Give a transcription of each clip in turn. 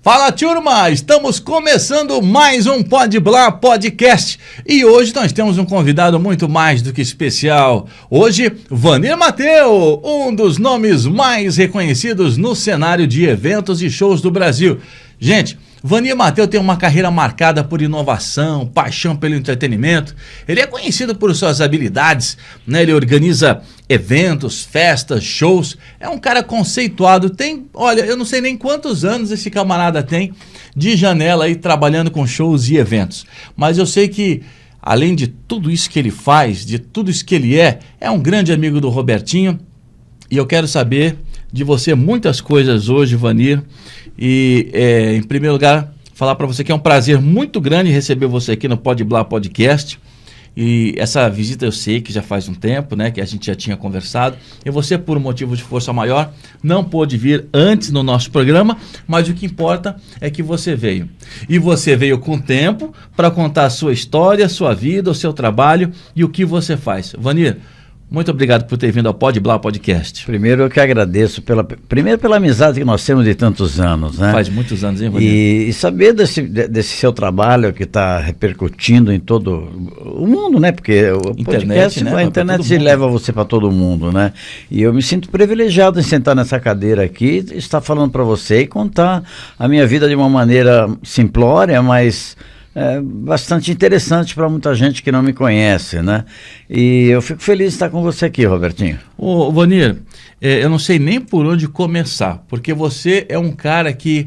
Fala, turma! Estamos começando mais um Pode Blá Podcast e hoje nós temos um convidado muito mais do que especial. Hoje, Vanir Mateu, um dos nomes mais reconhecidos no cenário de eventos e shows do Brasil. Gente, Vanir Mateu tem uma carreira marcada por inovação, paixão pelo entretenimento. Ele é conhecido por suas habilidades, né? Ele organiza eventos, festas, shows. É um cara conceituado. Olha, eu não sei nem quantos anos esse camarada tem de janela aí trabalhando com shows e eventos. Mas eu sei que, além de tudo isso que ele faz, de tudo isso que ele é um grande amigo do Robertinho. E eu quero saber de você muitas coisas hoje, Vanir. E, em primeiro lugar, falar para você que é um prazer muito grande receber você aqui no Pode Blá Podcast. E essa visita eu sei que já faz um tempo, né, que a gente já tinha conversado. E você, por motivo de força maior, não pôde vir antes no nosso programa, mas o que importa é que você veio. E você veio com tempo para contar a sua história, a sua vida, o seu trabalho e o que você faz. Vanir, muito obrigado por ter vindo ao Pode Blá Podcast. Primeiro eu que agradeço pela amizade que nós temos de tantos anos, né? Faz muitos anos, hein, Vanir? E saber desse seu trabalho que está repercutindo em todo o mundo, né? Porque o podcast, né? A internet leva você para todo mundo, né? E eu me sinto privilegiado em sentar nessa cadeira aqui, estar falando para você e contar a minha vida de uma maneira simplória, mas bastante interessante para muita gente que não me conhece, né? E eu fico feliz de estar com você aqui, Robertinho. Ô, Vanir, eu não sei nem por onde começar, porque você é um cara que,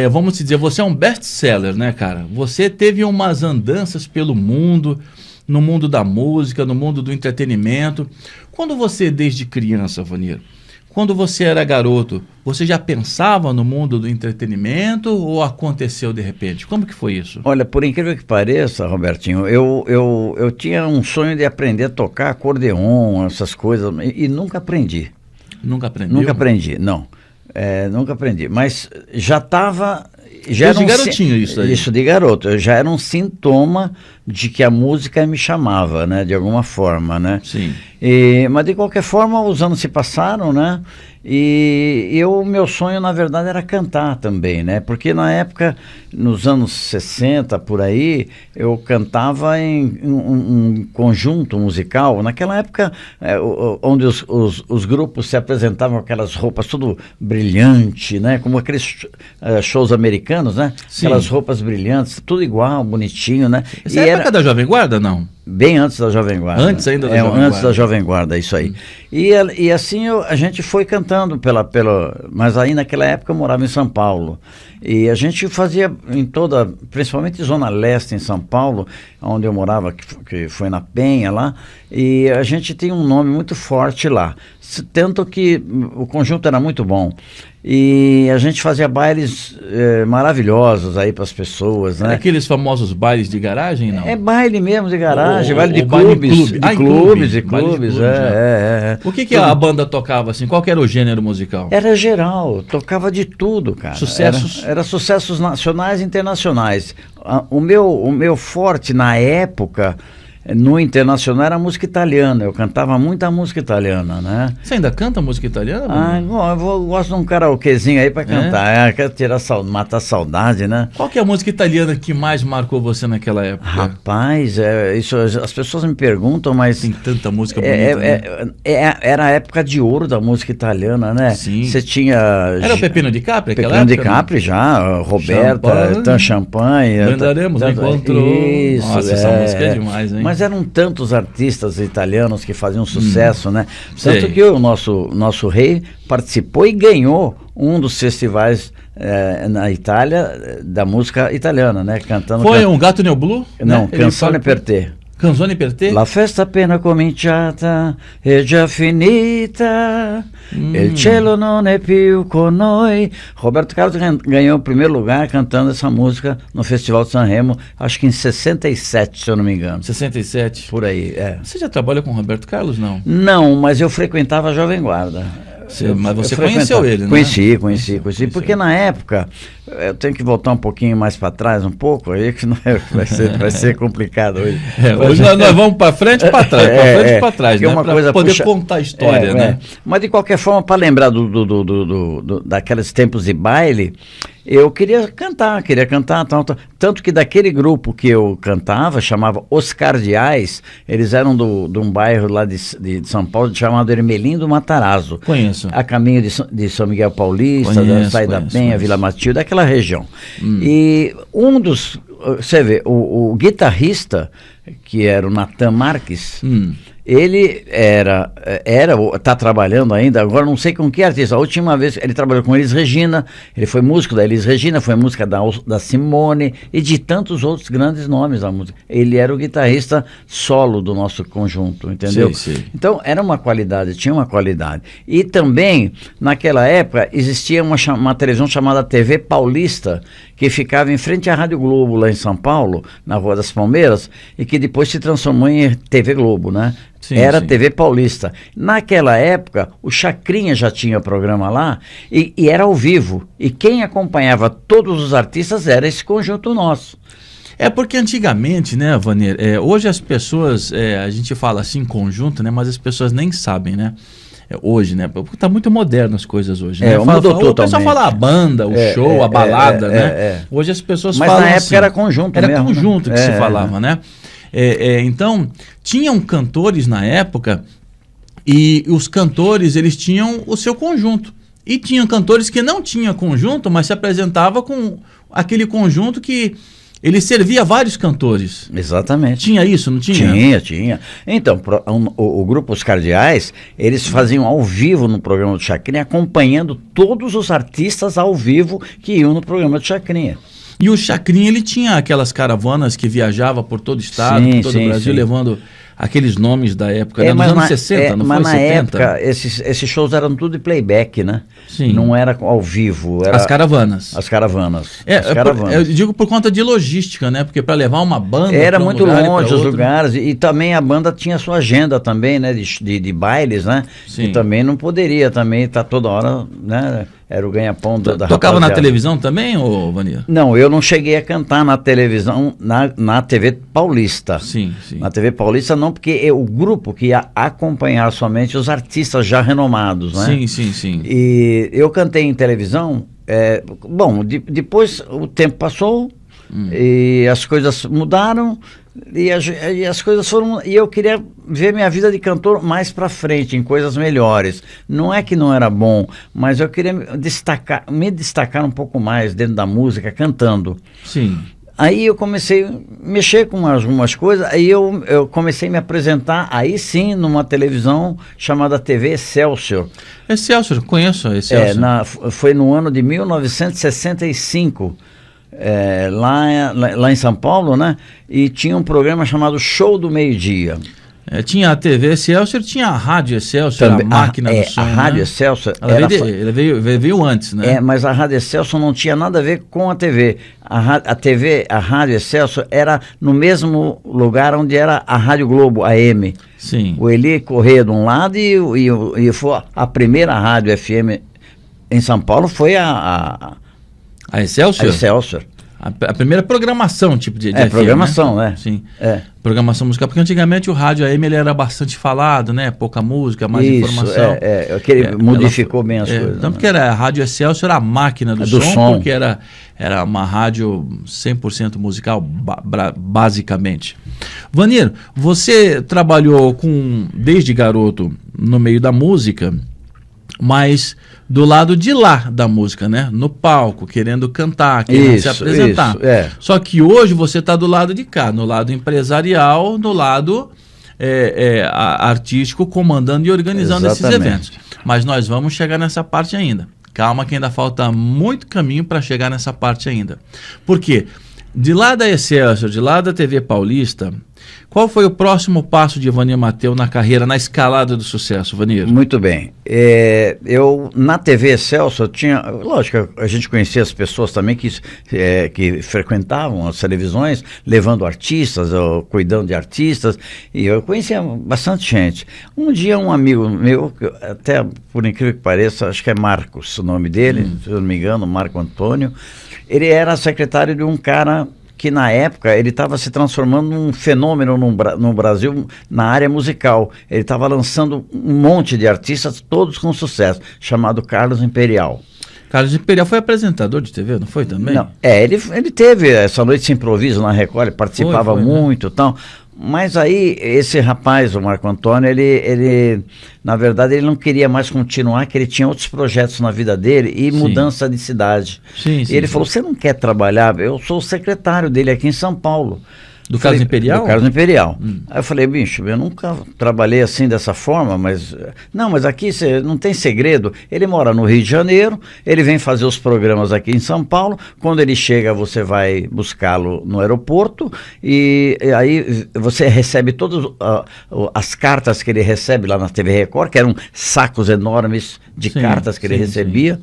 vamos dizer, você é um best-seller, né, cara? Você teve umas andanças pelo mundo, no mundo da música, no mundo do entretenimento. Quando você, desde criança, Vanir, quando você era garoto, você já pensava no mundo do entretenimento ou aconteceu de repente? Como que foi isso? Olha, por incrível que pareça, Robertinho, eu tinha um sonho de aprender a tocar acordeon, essas coisas, e nunca aprendi. Nunca aprendeu? Nunca aprendi, não. Nunca aprendi, mas já estava... Já era de garotinho isso aí? Isso de garoto, já era um sintoma de que a música me chamava, né, de alguma forma, né? Sim. Mas de qualquer forma os anos se passaram, né? E meu sonho na verdade era cantar também, né? Porque na época, nos anos 60 por aí, eu cantava em um conjunto musical. Naquela época, onde os grupos se apresentavam com aquelas roupas tudo brilhante, né? Como aqueles shows americanos, né? Sim. Aquelas roupas brilhantes, tudo igual, bonitinho, né? Essa é a época da Jovem Guarda, não? Bem antes da Jovem Guarda. Antes ainda da Jovem Guarda. Antes da Jovem Guarda, isso aí. E assim a gente foi cantando mas aí naquela época eu morava em São Paulo. E a gente fazia principalmente Zona Leste em São Paulo, onde eu morava, que foi na Penha lá, e a gente tem um nome muito forte lá. Tanto que o conjunto era muito bom. E a gente fazia bailes maravilhosos aí para as pessoas, né? Aqueles famosos bailes de garagem, não? É baile mesmo de garagem, baile de clubes. De clubes. O que a banda tocava assim? Qual que era o gênero musical? Era geral, tocava de tudo, cara. Sucessos? Era sucessos nacionais e internacionais. O meu forte na época... No internacional era música italiana, eu cantava muita música italiana, né? Você ainda canta música italiana? Eu gosto de um karaokezinho aí pra cantar, quero matar a saudade, né? Qual que é a música italiana que mais marcou você naquela época? Rapaz, isso as pessoas me perguntam, mas... Tem tanta música bonita, né? Era a época de ouro da música italiana, né? Sim. Você tinha... Era o Peppino di Capri, aquela Peppino época? di Capri já, Roberta, Tan Champagne... Andaremos no encontro... Isso, nossa, essa música é demais, hein? Mas eram tantos artistas italianos que faziam sucesso, né? Sei. Tanto que o nosso rei participou e ganhou um dos festivais na Itália da música italiana, né? Cantando. Foi um Gato Nel Blu? Não, né? Canzone per te. Canzone per te? La festa appena cominciata è già finita, il cielo non è più con noi. Roberto Carlos ganhou o primeiro lugar cantando essa música no Festival de Sanremo, acho que em 67, se eu não me engano. 67? Por aí, Você já trabalha com o Roberto Carlos, não? Não, mas eu frequentava a Jovem Guarda. Mas você conheceu ele, né? Conheci, porque na época, eu tenho que voltar um pouquinho mais para trás, um pouco, aí que vai ser complicado hoje. Hoje nós vamos para frente e para trás, para frente e para trás, né? Para poder contar a história, né? Mas de qualquer forma, para lembrar daqueles tempos de baile, eu queria cantar, tanto que daquele grupo que eu cantava, chamava Os Cardeais, eles eram de um bairro lá de São Paulo, chamado Ermelindo Matarazzo. Conheço. A caminho de São Miguel Paulista, da Saída da Penha, Vila Matilde, daquela região. E um dos, você vê, o guitarrista, que era o Natan Marques, ele está trabalhando ainda, agora não sei com que artista. A última vez ele trabalhou com Elis Regina, ele foi músico da Elis Regina, foi música da Simone e de tantos outros grandes nomes da música. Ele era o guitarrista solo do nosso conjunto, entendeu? Sim. Então era uma qualidade, tinha uma qualidade. E também, naquela época, existia uma televisão chamada TV Paulista, que ficava em frente à Rádio Globo, lá em São Paulo, na Rua das Palmeiras, e que depois se transformou em TV Globo, né? Era TV Paulista. Naquela época, o Chacrinha já tinha programa lá e era ao vivo. E quem acompanhava todos os artistas era esse conjunto nosso. É porque antigamente, né, Vanir, hoje as pessoas, a gente fala assim conjunto, né, mas as pessoas nem sabem, né? Hoje, né? Porque tá muito moderno as coisas hoje, né? O pessoal fala a banda, o show, a balada, né? Hoje as pessoas falam assim. Mas na época era conjunto mesmo. Era conjunto que se falava, né? Então, tinham cantores na época e os cantores, eles tinham o seu conjunto. E tinham cantores que não tinham conjunto, mas se apresentava com aquele conjunto que ele servia vários cantores. Exatamente. Tinha isso, não tinha? Tinha. Então, o grupo Os Cardeais, eles faziam ao vivo no programa do Chacrinha, acompanhando todos os artistas ao vivo que iam no programa do Chacrinha. E o Chacrinha, ele tinha aquelas caravanas que viajava por todo o estado, por todo o Brasil, levando aqueles nomes da época, né? Nos anos 60, não foi 70? Mas na época, esses shows eram tudo de playback, né? Sim. Não era ao vivo. Era as caravanas. As caravanas. Eu digo por conta de logística, né? Porque para levar uma banda... Era muito longe os lugares. E também a banda tinha sua agenda também, né? De bailes, né? Sim. E também não poderia também estar toda hora, né? Era o ganha-pão da Tocava rapaziada. Na televisão também, ô Vanir? Não, eu não cheguei a cantar na televisão, na TV Paulista. Sim. Na TV Paulista não, porque o grupo que ia acompanhar somente os artistas já renomados, né? Sim. E eu cantei em televisão, depois o tempo passou e as coisas mudaram. E as coisas foram... E eu queria ver minha vida de cantor mais pra frente, em coisas melhores. Não é que não era bom, mas eu queria me destacar um pouco mais dentro da música, cantando. Sim. Aí eu comecei a mexer com algumas coisas, aí eu comecei a me apresentar, aí sim, numa televisão chamada TV Excelsior. Excelsior, conheço a Excelsior. Foi no ano de 1965. Lá em São Paulo, né? E tinha um programa chamado Show do Meio-Dia. Tinha a TV Excelsior, tinha a Rádio Excelsior, também, a máquina do som. A Rádio Excelsior... Ela veio antes, né? Mas a Rádio Excelsior não tinha nada a ver com a TV. A Rádio Excelsior era no mesmo lugar onde era a Rádio Globo, a AM. Sim. O Eli Corrêa de um lado e foi a primeira rádio FM em São Paulo foi a Excelsior? A Excelsior. A primeira programação, tipo de FM, programação, né? Sim. Programação musical, porque antigamente o rádio AM ele era bastante falado, né? Pouca música, mais informação. Ele modificou bem as coisas. Então, porque era a Rádio Excelsior, era a máquina do som, porque era uma rádio 100% musical, basicamente. Vanir, você trabalhou desde garoto no meio da música, mas do lado de lá da música, né? No palco, querendo cantar, querendo se apresentar. Só que hoje você está do lado de cá, no lado empresarial, no lado artístico, comandando e organizando esses eventos. Mas nós vamos chegar nessa parte ainda. Calma que ainda falta muito caminho para chegar nessa parte ainda. Por quê? De lá da Excelsior, de lá da TV Paulista, qual foi o próximo passo de Vanir Mateu na carreira, na escalada do sucesso, Vanir? Muito bem. Eu, na TV Excelsior, lógico, a gente conhecia as pessoas também que frequentavam as televisões, levando artistas, cuidando de artistas, e eu conhecia bastante gente. Um dia um amigo meu, até por incrível que pareça, acho que é Marcos o nome dele, se eu não me engano, Marco Antônio, ele era secretário de um cara que na época ele estava se transformando num fenômeno no Brasil na área musical. Ele estava lançando um monte de artistas, todos com sucesso, chamado Carlos Imperial. Carlos Imperial foi apresentador de TV, não foi também? Não, ele teve essa noite de improviso na Record, ele participava muito e tal. Mas aí, esse rapaz, o Marco Antônio, ele, na verdade, ele não queria mais continuar, que ele tinha outros projetos na vida dele e mudança de cidade. Sim, e ele falou, você não quer trabalhar? Eu sou o secretário dele aqui em São Paulo. Do Carlos Imperial? Do Carlos Imperial. Aí eu falei, bicho, eu nunca trabalhei assim dessa forma, mas... Não, mas aqui não tem segredo. Ele mora no Rio de Janeiro, ele vem fazer os programas aqui em São Paulo. Quando ele chega, você vai buscá-lo no aeroporto e aí você recebe todas as cartas que ele recebe lá na TV Record, que eram sacos enormes de cartas que ele recebia.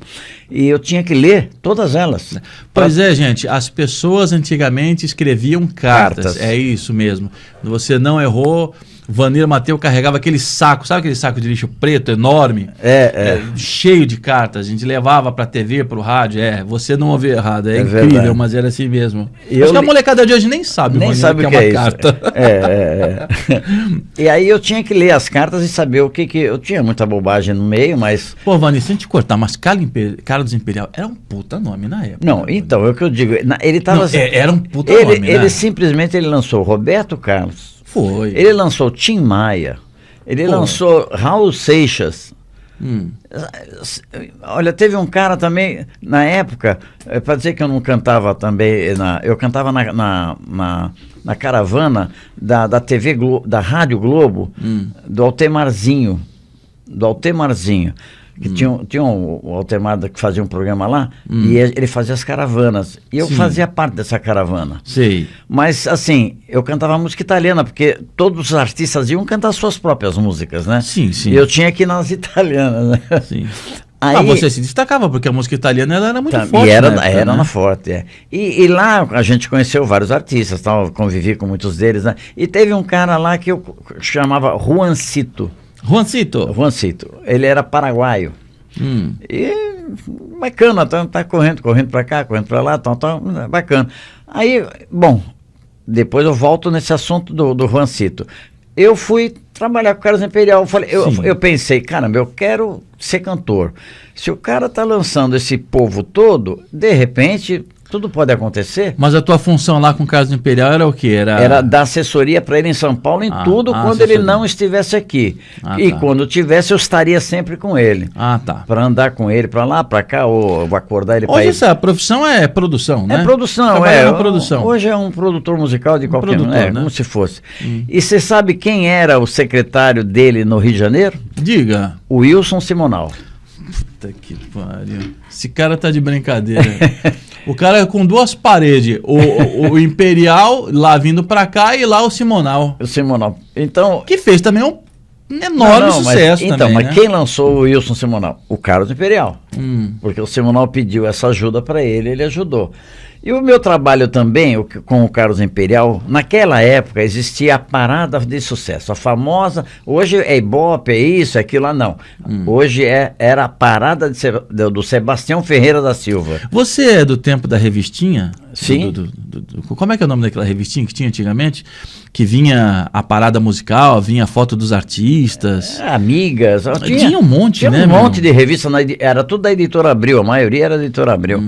E eu tinha que ler todas elas. Pois é, gente, as pessoas antigamente escreviam cartas. É isso mesmo. Você não errou. Vanir Mateu carregava aquele saco, sabe aquele saco de lixo preto enorme? Cheio de cartas. A gente levava pra TV, pro rádio. Você não ouviu errado. É incrível, verdade. Mas era assim mesmo. Acho que a molecada de hoje nem sabe, nem sabe o que é uma carta. E aí eu tinha que ler as cartas e saber o que eu tinha muita bobagem no meio, mas... Pô, Vanir, se a gente cortar, mas Carlos Imperial era um puta nome na época. Não, então, é o que eu digo. Ele tava... era um puta nome, né? Ele simplesmente lançou Roberto Carlos. Foi. Ele lançou Tim Maia, ele lançou Raul Seixas. Olha, teve um cara também, na época, para dizer que eu não cantava também, eu cantava na caravana da TV da Rádio Globo, do Altemarzinho. Que tinha o Altemar que fazia um programa lá, e ele fazia as caravanas. E eu fazia parte dessa caravana. Sei. Mas, assim, eu cantava música italiana, porque todos os artistas iam cantar suas próprias músicas, né? Sim, sim. E eu tinha que ir nas italianas, né? Sim. Aí, você se destacava, porque a música italiana ela era muito forte. E era forte, E lá a gente conheceu vários artistas, convivi com muitos deles, né? E teve um cara lá que eu chamava Juancito. Ele era paraguaio. E bacana, tá correndo pra cá, correndo pra lá, bacana. Aí, bom, depois eu volto nesse assunto do Juancito. Eu fui trabalhar com o Carlos Imperial. Eu pensei, caramba, eu quero ser cantor. Se o cara tá lançando esse povo todo, de repente... Tudo pode acontecer. Mas a tua função lá com o Carlos Imperial era o quê? Era dar assessoria para ele em São Paulo em tudo quando ele não estivesse aqui. Quando tivesse, eu estaria sempre com ele. Para andar com ele para lá, para cá, ou acordar ele para ir. Hoje essa profissão é produção, né? É produção, produção. Hoje é um produtor musical de qualquer né? Como se fosse. E você sabe quem era o secretário dele no Rio de Janeiro? Diga. O Wilson Simonal. Puta que pariu. Esse cara tá de brincadeira. O cara com duas paredes, o Imperial lá vindo pra cá e lá o Simonal. Então, que fez também um enorme sucesso. Mas quem lançou o Wilson Simonal? O Carlos Imperial. Porque o Simonal pediu essa ajuda pra ele ajudou. E o meu trabalho também com o Carlos Imperial, naquela época existia a parada de sucesso, a famosa, hoje é Ibope, é isso, é aquilo lá, não. Hoje era a parada do Sebastião Ferreira da Silva. Você é do tempo da revistinha? Sim. Como é que é o nome daquela revistinha que tinha antigamente? Que vinha a parada musical, vinha a foto dos artistas. Amigas. Tinha um monte, né? Tinha um monte de revista, era tudo da Editora Abril, a maioria era da Editora Abril.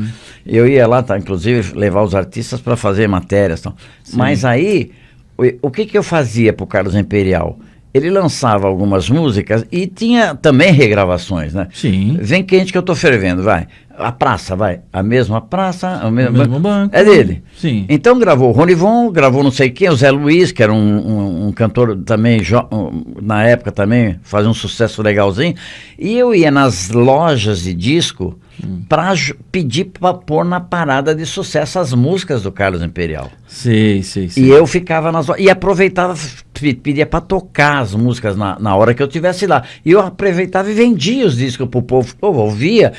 Eu ia lá, inclusive, levar os artistas para fazer matérias. Mas aí, o que eu fazia para o Carlos Imperial? Ele lançava algumas músicas e tinha também regravações, né? Sim. Vem quente que eu tô fervendo, vai. A praça, vai. A mesma praça, o mesmo banco. É dele. Sim. Então gravou o Ronivon, gravou não sei quem, o Zé Luiz, que era um cantor também, na época também, fazia um sucesso legalzinho. E eu ia nas lojas de disco para pedir para pôr na parada de sucesso as músicas do Carlos Imperial. Sei. E eu ficava nas lojas, e aproveitava, pedia para tocar as músicas na hora que eu estivesse lá. E eu aproveitava e vendia os discos pro povo. O povo ouvia,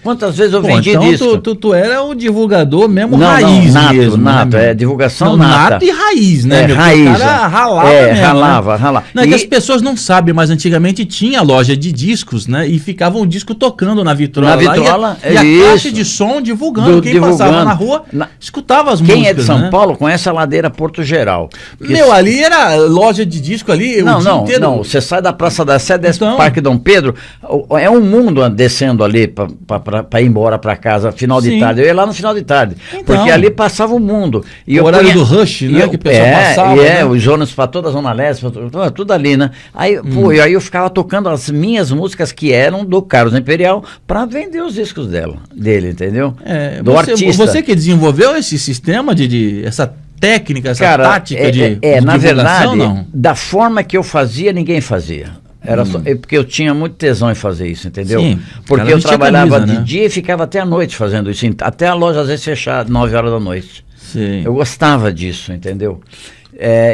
quantas vezes eu vendi então disco? Tu era o divulgador mesmo, raiz mesmo. Nato, né, divulgação nata. Nato e raiz, né? Raiz. O cara ralava mesmo, ralava. Não, é que as pessoas não sabem, mas antigamente tinha loja de discos, né? E ficava um disco tocando na vitrola. E a caixa de som divulgando. Quem passava na rua escutava as músicas. Quem é de São Paulo conhece a ladeira Porto Geral. Ali era loja de disco ali, o dia inteiro. Não, você sai da Praça da Sé, desce pro Parque Dom Pedro, é um mundo descendo ali para ir embora para casa, final de tarde. Eu ia lá no final de tarde, porque ali passava o mundo. E o horário do rush, né, que o pessoal passava. Né? Os ônibus para toda a Zona Leste, tudo ali, né? Aí eu ficava tocando as minhas músicas que eram do Carlos Imperial para vender os discos dele, entendeu? Do artista. Você que desenvolveu esse sistema essa técnica, essa tática de na verdade, não? Da forma que eu fazia, ninguém fazia. Era só, porque eu tinha muito tesão em fazer isso, entendeu? Sim, porque eu trabalhava de dia e ficava até a noite fazendo isso, até a loja às vezes fechar 9 horas da noite. Sim. Eu gostava disso, entendeu?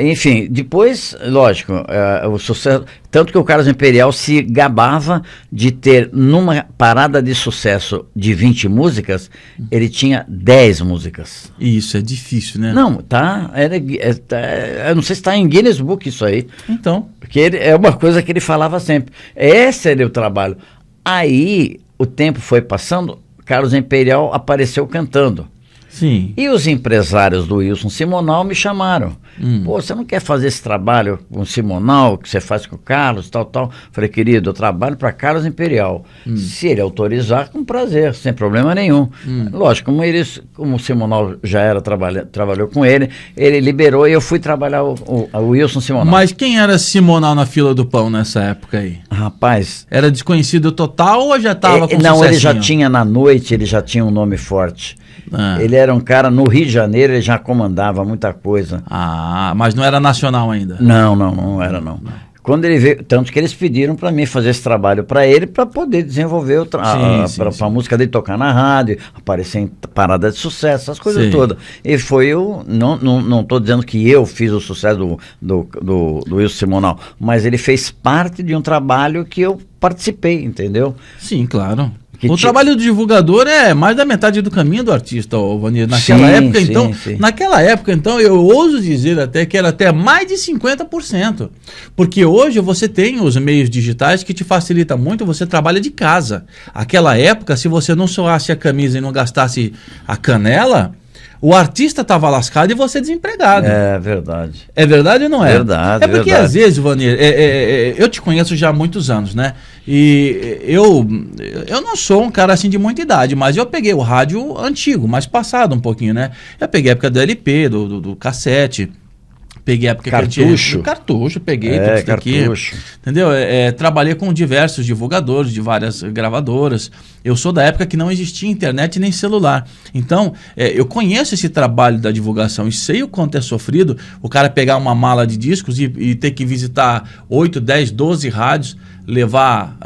Enfim, depois, lógico, o sucesso, tanto que o Carlos Imperial se gabava de ter, numa parada de sucesso de 20 músicas, ele tinha 10 músicas. Isso é difícil, né? Não, eu não sei se está em Guinness Book isso aí. Então. Porque é uma coisa que ele falava sempre. Esse era o trabalho. Aí, o tempo foi passando, Carlos Imperial apareceu cantando. Sim. E os empresários do Wilson Simonal me chamaram. Pô, você não quer fazer esse trabalho com o Simonal, que você faz com o Carlos, tal? Falei, querido, eu trabalho para Carlos Imperial. Se ele autorizar, com prazer, sem problema nenhum. Lógico, como o Simonal já trabalhou com ele liberou e eu fui trabalhar o Wilson Simonal. Mas quem era Simonal na fila do pão nessa época aí? Rapaz... Era desconhecido total ou já estava com Não, ele já tinha na noite, ele já tinha um nome forte. Ele era um cara, no Rio de Janeiro, ele já comandava muita coisa. Mas não era nacional ainda? Não era não. Quando ele veio, tanto que eles pediram para mim fazer esse trabalho para ele, para poder desenvolver a música dele tocar na rádio, aparecer em parada de sucesso, essas coisas todas. E foi não estou dizendo que eu fiz o sucesso do Wilson Simonal, mas ele fez parte de um trabalho que eu participei, entendeu? Sim, claro. O trabalho do divulgador é mais da metade do caminho do artista, Vanir. Naquela época, então, eu ouso dizer até que era até mais de 50%. Porque hoje você tem os meios digitais que te facilita muito, você trabalha de casa. Aquela época, se você não suasse a camisa e não gastasse a canela, o artista estava lascado e você desempregado. É verdade. É verdade ou não é? Verdade. É porque às vezes, Vanir, eu te conheço já há muitos anos, né? E eu não sou um cara assim de muita idade, mas eu peguei o rádio antigo, mais passado um pouquinho, né? Eu peguei a época do LP, do cassete. Peguei a época cartucho. Cartucho, peguei tudo isso daqui. Cartucho. Entendeu? Trabalhei com diversos divulgadores de várias gravadoras. Eu sou da época que não existia internet nem celular. Então, eu conheço esse trabalho da divulgação e sei o quanto é sofrido o cara pegar uma mala de discos e ter que visitar 8, 10, 12 rádios, levar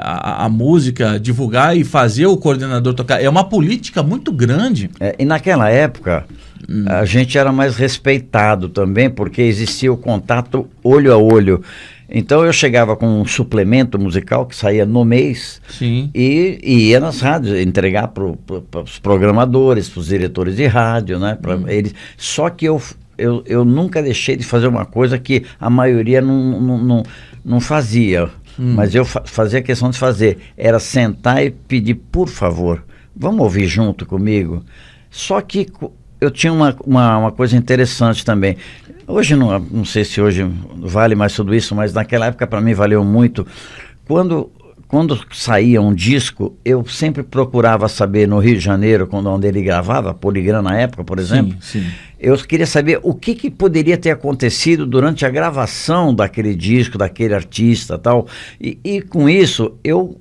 a música, divulgar e fazer o coordenador tocar. É uma política muito grande. E naquela época, a gente era mais respeitado também, porque existia o contato olho a olho. Então eu chegava com um suplemento musical que saía no mês. Sim. E ia nas rádios entregar para os programadores, para os diretores de rádio, né? Eles. Só que eu nunca deixei de fazer uma coisa que a maioria não fazia. Mas eu fazia questão de fazer. Era sentar e pedir, por favor, vamos ouvir junto comigo. Só que eu tinha uma coisa interessante também. Hoje, não sei se hoje vale mais tudo isso, mas naquela época para mim valeu muito. Quando saía um disco, eu sempre procurava saber no Rio de Janeiro, onde ele gravava, Poligram na época, por exemplo. Sim. Eu queria saber o que poderia ter acontecido durante a gravação daquele disco, daquele artista e tal. E com isso, eu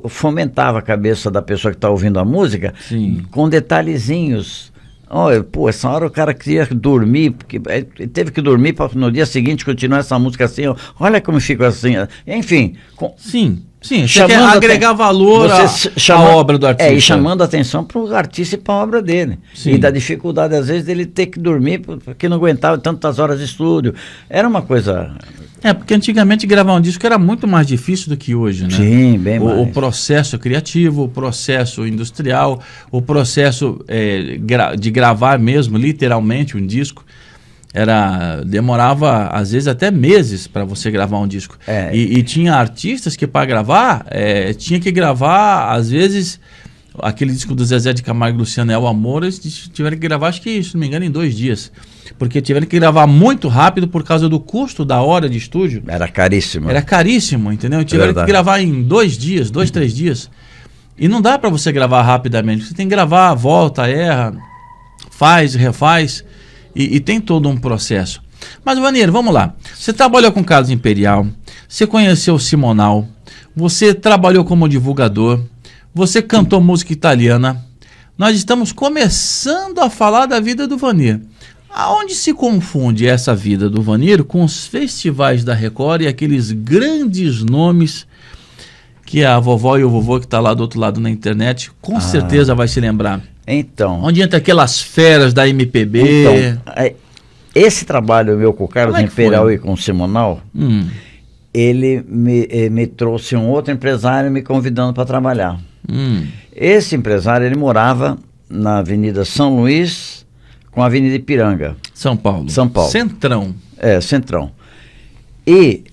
fomentava a cabeça da pessoa que está ouvindo a música. Sim. Com detalhezinhos. Essa hora o cara queria dormir, porque teve que dormir para no dia seguinte continuar essa música assim. Olha como fica assim. Enfim. Sim, você quer agregar valor à obra do artista. E chamando a atenção para o artista e para a obra dele. Sim. E da dificuldade, às vezes, dele ter que dormir porque não aguentava tantas horas de estúdio. Era uma coisa... porque antigamente gravar um disco era muito mais difícil do que hoje, né? Sim, bem mais. O processo criativo, o processo industrial, o processo de gravar mesmo, literalmente, um disco, demorava, às vezes, até meses para você gravar um disco. E tinha artistas que, para gravar, tinha que gravar, às vezes, aquele disco do Zezé de Camargo e Luciano, É o Amor, eles tiveram que gravar, acho que, se não me engano, em 2 dias. Porque tiveram que gravar muito rápido por causa do custo da hora de estúdio. Era caríssimo. Era caríssimo, entendeu? Tiveram que gravar em 2 dias, 2, 3 dias. E não dá para você gravar rapidamente. Você tem que gravar, volta, erra, faz, refaz. E tem todo um processo. Mas, Vanir, vamos lá. Você trabalhou com Carlos Imperial, você conheceu o Simonal, você trabalhou como divulgador, você cantou música italiana. Nós estamos começando a falar da vida do Vanir. Aonde se confunde essa vida do Vanir com os festivais da Record e aqueles grandes nomes que a vovó e o vovô que está lá do outro lado na internet com certeza vai se lembrar? Então... Onde entra aquelas feras da MPB? Então, esse trabalho meu com o Carlos Imperial e com o Simonal, ele me trouxe um outro empresário me convidando para trabalhar. Esse empresário, ele morava na Avenida São Luís com a Avenida Ipiranga. São Paulo. Centrão. Centrão. E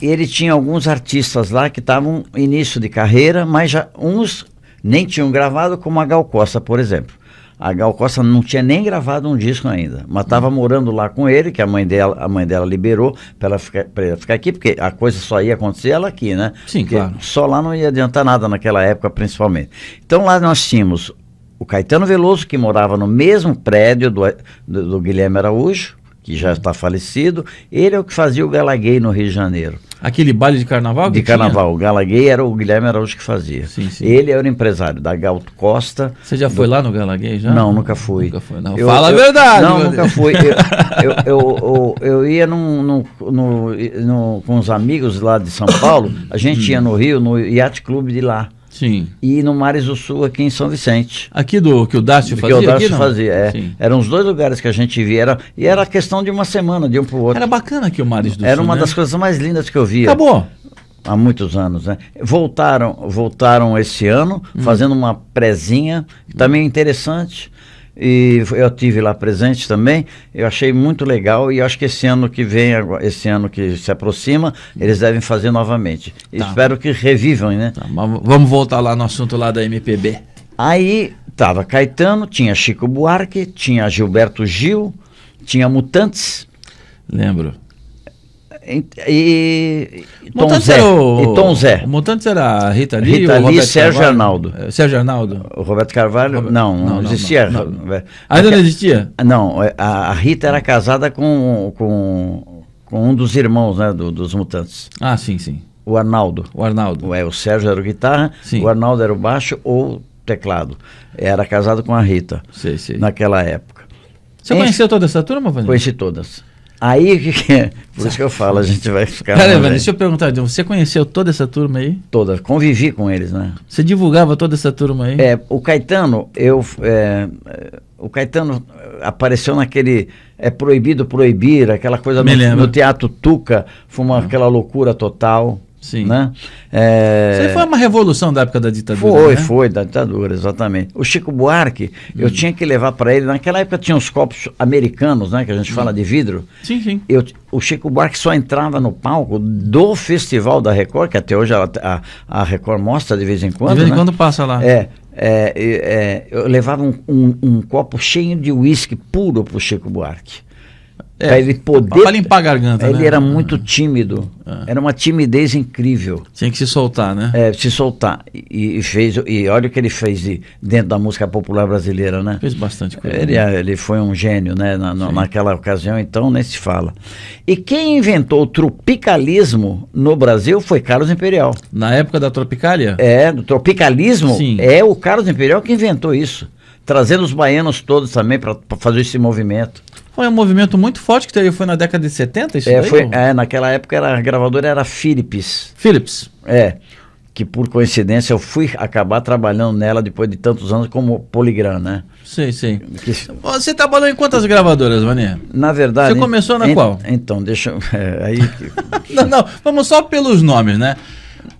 ele tinha alguns artistas lá que estavam início de carreira, mas já uns nem tinham gravado, como a Gal Costa, por exemplo. A Gal Costa não tinha nem gravado um disco ainda, mas estava morando lá com ele, que a mãe dela liberou para ela ficar aqui, porque a coisa só ia acontecer ela aqui, né? Sim, porque claro. Só lá não ia adiantar nada naquela época, principalmente. Então lá nós tínhamos o Caetano Veloso, que morava no mesmo prédio do Guilherme Araújo, que já está falecido. Ele é o que fazia o Gala Gay no Rio de Janeiro. Aquele baile de carnaval? De carnaval. O Gala Gay era o Guilherme Araújo que fazia. Sim, sim. Ele era o empresário da Gal Costa. Você já foi lá no Gala Gay? Já? Não, nunca fui. Nunca foi, não. Fala a verdade. Não, nunca fui. Eu ia com os amigos lá de São Paulo. A gente ia no Rio, no Yacht Club de lá. Sim. E no Mares do Sul, aqui em São Vicente. Aqui que o Dácio fazia? Que o Dácio aqui, fazia, Eram os 2 lugares que a gente via. E era questão de uma semana, de um para o outro. Era bacana aqui o Mares do Sul, Era uma das coisas mais lindas que eu via. Acabou. Há muitos anos, né? Voltaram esse ano, fazendo uma prezinha, também interessante. E eu tive lá presente também, eu achei muito legal e acho que esse ano que vem, esse ano que se aproxima, eles devem fazer novamente. Tá. Espero que revivam, né? Tá, mas vamos voltar lá no assunto lá da MPB. Aí tava Caetano, tinha Chico Buarque, tinha Gilberto Gil, tinha Mutantes. Lembro. E Tom Mutantes Zé. O Zé. O Mutantes era a Rita Lee, Rita o Lee e Sérgio Carvalho. Arnaldo. Sérgio Arnaldo? O Roberto Carvalho, não existia. Não. Ainda não existia? Não, a Rita era casada com um dos irmãos, né, dos Mutantes. Ah, sim, sim. O Arnaldo. O Sérgio era o guitarra, sim. O Arnaldo era o baixo ou teclado. Era casado com a Rita. Sei. Naquela época. Você conheceu toda essa turma, Vanir? Conheci todas. Aí, por isso que eu falo, a gente vai ficar... Peraí, Vanir, deixa eu perguntar, você conheceu toda essa turma aí? Toda, convivi com eles, né? Você divulgava toda essa turma aí? O Caetano, o Caetano apareceu naquele Proibido Proibir, aquela coisa no Teatro Tuca, foi aquela loucura total. Sim. Né? Isso aí foi uma revolução da época da ditadura, Foi da ditadura, exatamente. O Chico Buarque, eu tinha que levar para ele, naquela época tinha os copos americanos, né, que a gente fala de vidro. Sim. O Chico Buarque só entrava no palco do Festival da Record, que até hoje a Record mostra de vez em quando. De vez em quando passa lá. Eu levava um copo cheio de uísque puro pro Chico Buarque. Para ele poder... Para limpar a garganta, ele era muito tímido. Era uma timidez incrível. Tinha que se soltar, né? Se soltar. E olha o que ele fez dentro da música popular brasileira, né? Fez bastante coisa. Ele foi um gênio, né? Naquela ocasião, então, nem se fala. E quem inventou o tropicalismo no Brasil foi Carlos Imperial. Na época da Tropicália? Do tropicalismo, sim. É o Carlos Imperial que inventou isso. Trazendo os baianos todos também para fazer esse movimento. Foi um movimento muito forte que foi na década de 70, isso daí? Naquela época a gravadora era Philips. Philips. Que por coincidência eu fui acabar trabalhando nela depois de tantos anos como Polygram, né? Sei. Você trabalhou em quantas gravadoras, Vanir? Na verdade... Você começou na qual? Então, deixa eu... Não, vamos só pelos nomes, né?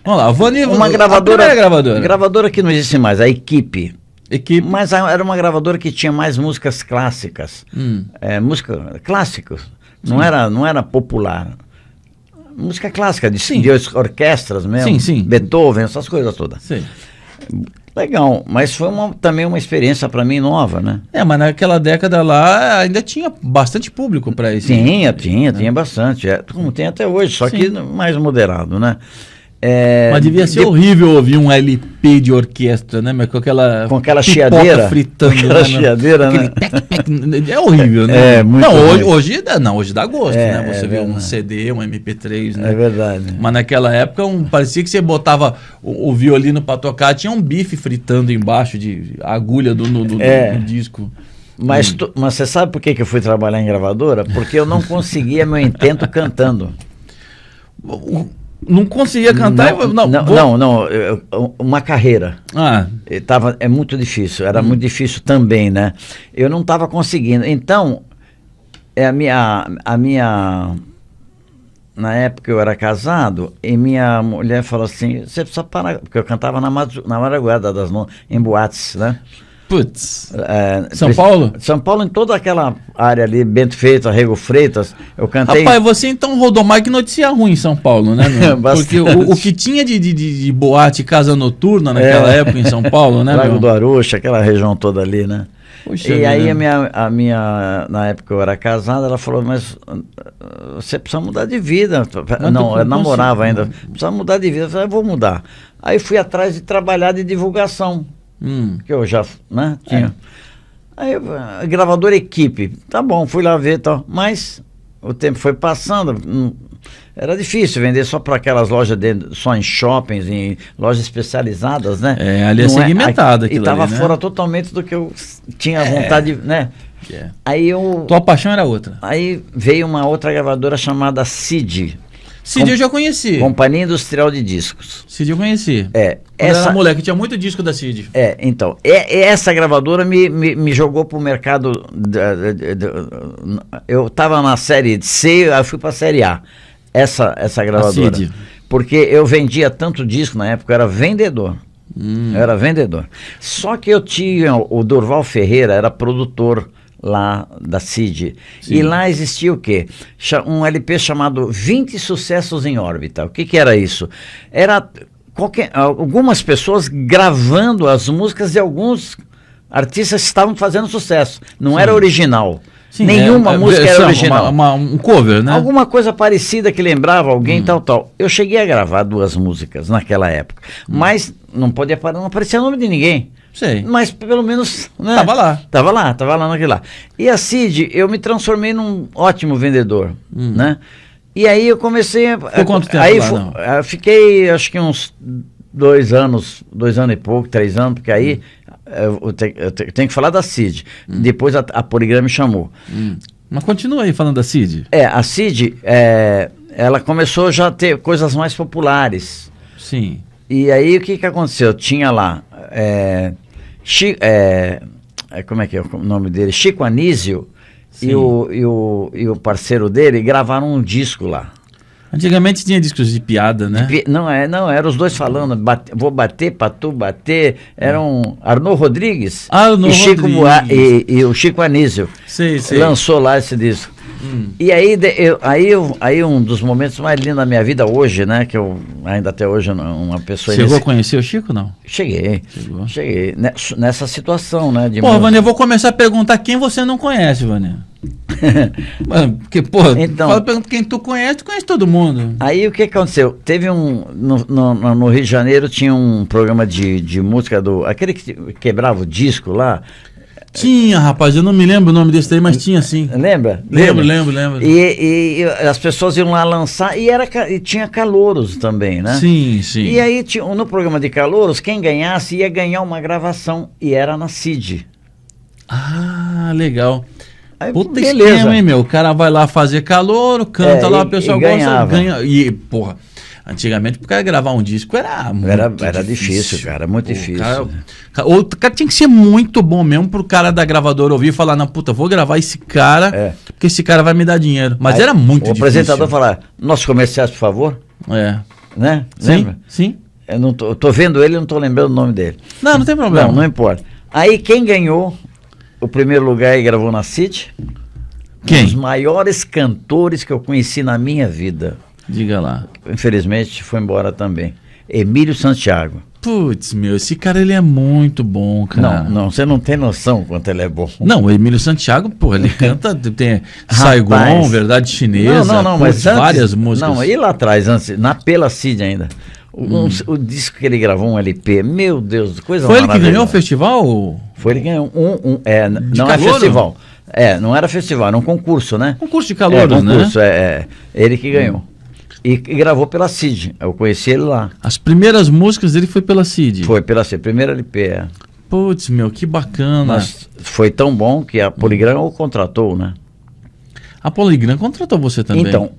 Vamos lá, Vanir... Uma gravadora... A primeira gravadora. Gravadora que não existe mais, a Equipe. Mas era uma gravadora que tinha mais músicas clássicas. Música clássica. Não era popular. Música clássica, de orquestras mesmo. Sim. Beethoven, essas coisas todas. Sim. Legal, mas foi também uma experiência para mim nova, né? Mas naquela década lá ainda tinha bastante público para isso. Tinha bastante. Como tem até hoje, só que mais moderado, né? Mas devia ser horrível ouvir um LP de orquestra, né? Mas com aquela chiadeira fritando, aquela chiadeira, né? É horrível, né? Muito hoje dá gosto, né? Você vê um CD, um MP3, né? É verdade. Mas naquela época parecia que você botava o violino para tocar, tinha um bife fritando embaixo de agulha do disco. Mas você sabe por que eu fui trabalhar em gravadora? Porque eu não conseguia meu intento cantando. Não conseguia cantar? Uma carreira. É muito difícil, era muito difícil também, né? Eu não estava conseguindo. Então, a minha na época eu era casado, e minha mulher falou assim, você precisa parar, porque eu cantava na madrugada em boates, né? Putz. São Paulo? São Paulo, em toda aquela área ali, Bento Freitas, Rego Freitas, eu cantei... Rapaz, você então rodou mais que notícia ruim em São Paulo, né? Porque o que tinha de boate, casa noturna naquela época em São Paulo, né? Lago do Aruxa, aquela região toda ali, né? Puxa, e aí a minha, na época eu era casado, ela falou, mas você precisa mudar de vida. Não, eu namorava ainda, precisa mudar de vida. Eu falei, eu vou mudar. Aí fui atrás de trabalhar de divulgação. Que eu já tinha. Aí, gravadora equipe, tá bom, fui lá ver e tal, mas o tempo foi passando, era difícil vender só para aquelas lojas só em shoppings, em lojas especializadas, né? Ali é segmentada aquilo. E estava fora totalmente do que eu tinha vontade, né? Aí tua paixão era outra. Aí veio uma outra gravadora chamada CID. CID eu já conheci. Companhia Industrial de Discos. CID eu conheci. Essa era moleque, tinha muito disco da CID. Então, essa gravadora me jogou pro mercado. Eu estava na série C, eu fui pra série A. Essa gravadora. A CID. Porque eu vendia tanto disco na época, eu era vendedor. Eu era vendedor. Só que eu tinha, o Durval Ferreira era produtor lá da CID. Sim. E lá existia o quê? Um LP chamado 20 Sucessos em Órbita. O que era isso? Era algumas pessoas gravando as músicas de alguns artistas que estavam fazendo sucesso. Não era original. Sim, nenhuma música era original. Um cover, né? Alguma coisa parecida que lembrava alguém, tal. Eu cheguei a gravar 2 músicas naquela época. Mas não aparecia o nome de ninguém. Sei. Mas pelo menos... Né? Tava lá naquele lá. E a CID, eu me transformei num ótimo vendedor, né? E aí eu comecei... Por quanto tempo lá, eu fiquei, acho que uns 2 anos e pouco, 3 anos, porque aí eu tenho que falar da CID. Depois a Poligram me chamou. Mas continua aí falando da CID. A CID, ela começou já a ter coisas mais populares. Sim. E aí o que aconteceu? Tinha lá... como é que é o nome dele? Chico Anísio e o parceiro dele gravaram um disco lá. Antigamente tinha discos de piada, né? Não, eram os dois falando, vou bater pra tu bater. Eram Arnaud Rodrigues e o Chico Anísio. Sei. Lançou lá esse disco. E aí um dos momentos mais lindos da minha vida hoje, né? Que eu ainda até hoje uma pessoa... Chegou a conhecer o Chico, não? Cheguei nessa situação, né? Pô, Vânia, eu vou começar a perguntar quem você não conhece, Vânia. Porque, pô, pergunta quem tu conhece todo mundo. Aí o que aconteceu? Teve no Rio de Janeiro tinha um programa de música aquele que quebrava o disco lá. Tinha, rapaz, eu não me lembro o nome desse daí, mas tinha sim. Lembra? Lembro. E as pessoas iam lá lançar e tinha calouros também, né? Sim. E aí no programa de calouros, quem ganhasse ia ganhar uma gravação e era na CID. Ah, legal. Aí, puta esquema, hein, meu? O cara vai lá fazer calouro, canta lá, o pessoal gosta, ganha. E, porra, antigamente pro cara gravar um disco era difícil, cara, muito difícil. O cara tinha que ser muito bom mesmo pro cara da gravadora ouvir e falar, não, puta, vou gravar esse cara, porque esse cara vai me dar dinheiro. Mas aí, era muito difícil. O apresentador falar, nossos comerciais, por favor. Né? Lembra? Sim. Eu tô vendo ele e não tô lembrando o nome dele. Não tem problema. Não importa. Aí quem ganhou o primeiro lugar e gravou na CID? Quem? Um dos maiores cantores que eu conheci na minha vida. Diga lá. Infelizmente foi embora também. Emílio Santiago. Putz, meu, esse cara ele é muito bom, cara. Não, você não tem noção quanto ele é bom. Não, o Emílio Santiago, pô, ele canta, tem Saigon, Verdade Chinesa, Não, mas antes, várias músicas. Não, e lá atrás, antes, pela CID ainda. O disco que ele gravou, um LP, meu Deus, coisa Foi ele maravilhosa. que ganhou o festival? Foi ele que ganhou não calouro? é festival. Não era festival, era um concurso, né? Concurso de calor, né? Concurso, ele que ganhou. E gravou pela CID, eu conheci ele lá. As primeiras músicas dele foi pela CID? Foi pela CID, primeiro LP, Putz, meu, que bacana. Mas foi tão bom que a Polygram o contratou, né? A Polygram contratou você também? Então,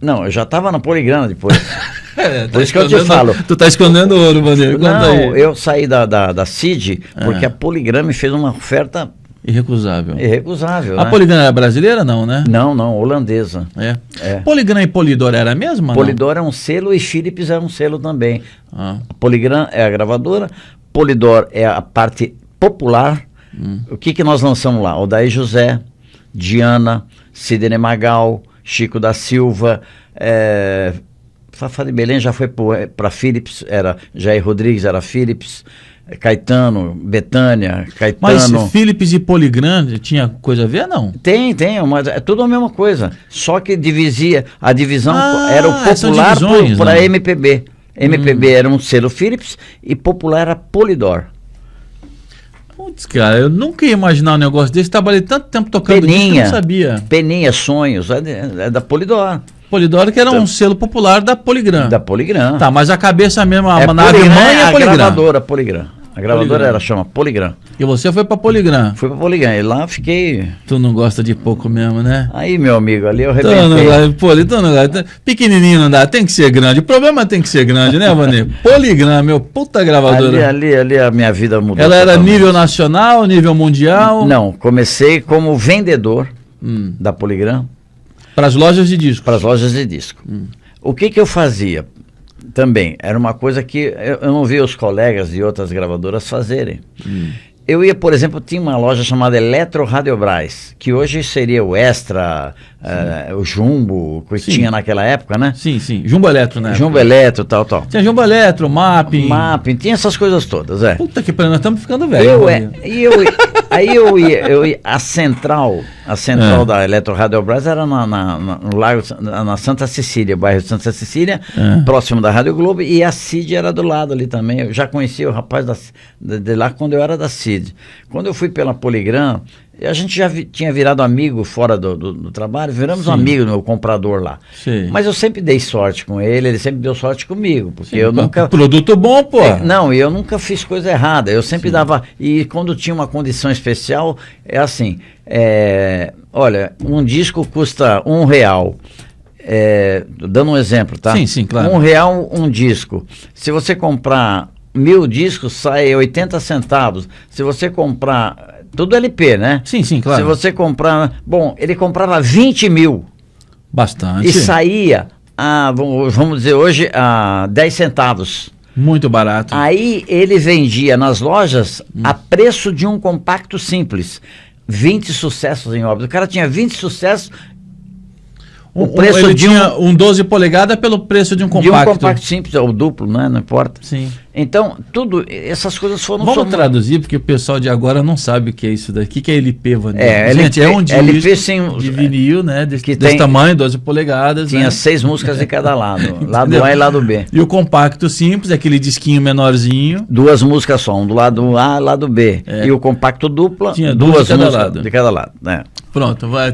não, eu já estava na Polygram depois. Tá Por isso que eu te falo. Tu tá escondendo ouro, Vanir. Não, eu saí da CID porque a Polygram me fez uma oferta irrecusável. Irrecusável, A né? Polygram é brasileira, não, né? Não, holandesa. Polygram e Polydor era a mesma? Polydor é um selo e Philips é um selo também. A Polygram é a gravadora, Polydor é a parte popular. O que nós lançamos lá? Odair José, Diana, Sidney Magal, Chico da Silva, Fafá de Belém já foi para Philips, era Jair Rodrigues, era Philips, Caetano, Betânia, Caetano. Mas Philips e Polygram tinha coisa a ver, não? Tem, mas é tudo a mesma coisa. Só que a divisão era o popular para MPB. MPB era um selo Philips e popular era Polydor. Putz, cara, eu nunca ia imaginar um negócio desse. Trabalhei tanto tempo tocando disco que eu não sabia. Peninha, Sonhos, é da Polydor. Polydor, que era um selo popular da Polygram. Da Polygram. Tá, mas a cabeça mesmo, na Alemanha é a Polygram. Gravadora Polygram. A gravadora chama Polygram. E você foi pra Polygram? Fui pra Polygram. E lá fiquei... Tu não gosta de pouco mesmo, né? Aí, meu amigo, ali eu arrebentei. Pequenininho não dá, tem que ser grande. O problema tem que ser grande, né, Vanir? Polygram, meu puta gravadora. Ali a minha vida mudou. Ela era nível nacional, nível mundial? Não, comecei como vendedor da Polygram. Para as lojas de disco? Para as lojas de disco. O que eu fazia? Também, era uma coisa que eu não via os colegas de outras gravadoras fazerem. Eu ia, por exemplo, tinha uma loja chamada Eletro Radiobras, que hoje seria o Extra, o Jumbo, que tinha naquela época, né? Sim. Jumbo Eletro, né? Jumbo Eletro, tal. Tinha Jumbo Eletro, Mapping, tinha essas coisas todas, Puta que pariu, nós estamos ficando velhos. Aí eu ia, a central da Eletro Radiobras era no Largo, na Santa Cecília, bairro de Santa Cecília, próximo da Rádio Globo, e a CID era do lado ali também. Eu já conhecia o rapaz de lá quando eu era da CID. Quando eu fui pela Polygram, a gente já tinha virado amigo fora do trabalho, viramos amigos no comprador lá. Sim. Mas eu sempre dei sorte com ele sempre deu sorte comigo, porque eu nunca... Produto bom, pô! Eu nunca fiz coisa errada, eu sempre dava... E quando tinha uma condição especial, olha, um disco custa R$1. Dando um exemplo, tá? Sim, claro. R$1 um disco. Se você comprar 1000 discos, sai 80 centavos. Se você comprar... Tudo LP, né? Sim, claro. Se você comprar... Bom, ele comprava 20 mil. Bastante. E saía, vamos dizer hoje, a 10 centavos. Muito barato. Aí ele vendia nas lojas a preço de um compacto simples. 20 sucessos em óbito. O cara tinha 20 sucessos... O preço ele tinha um 12 polegadas pelo preço de um compacto. De um compacto simples, ou duplo, né? Não importa. Sim. Então, essas coisas foram... Vamos traduzir, porque o pessoal de agora não sabe o que é isso daqui. O que é LP, Vanir? Gente, é um disco LP sem, de vinil, né? Desse tamanho, 12 polegadas. Tinha 6 músicas de cada lado. Lado A e lado B. E o compacto simples, aquele disquinho menorzinho. 2 músicas só, um do lado A e lado B. E o compacto dupla, tinha 2 músicas de cada lado. Né? Pronto, vai,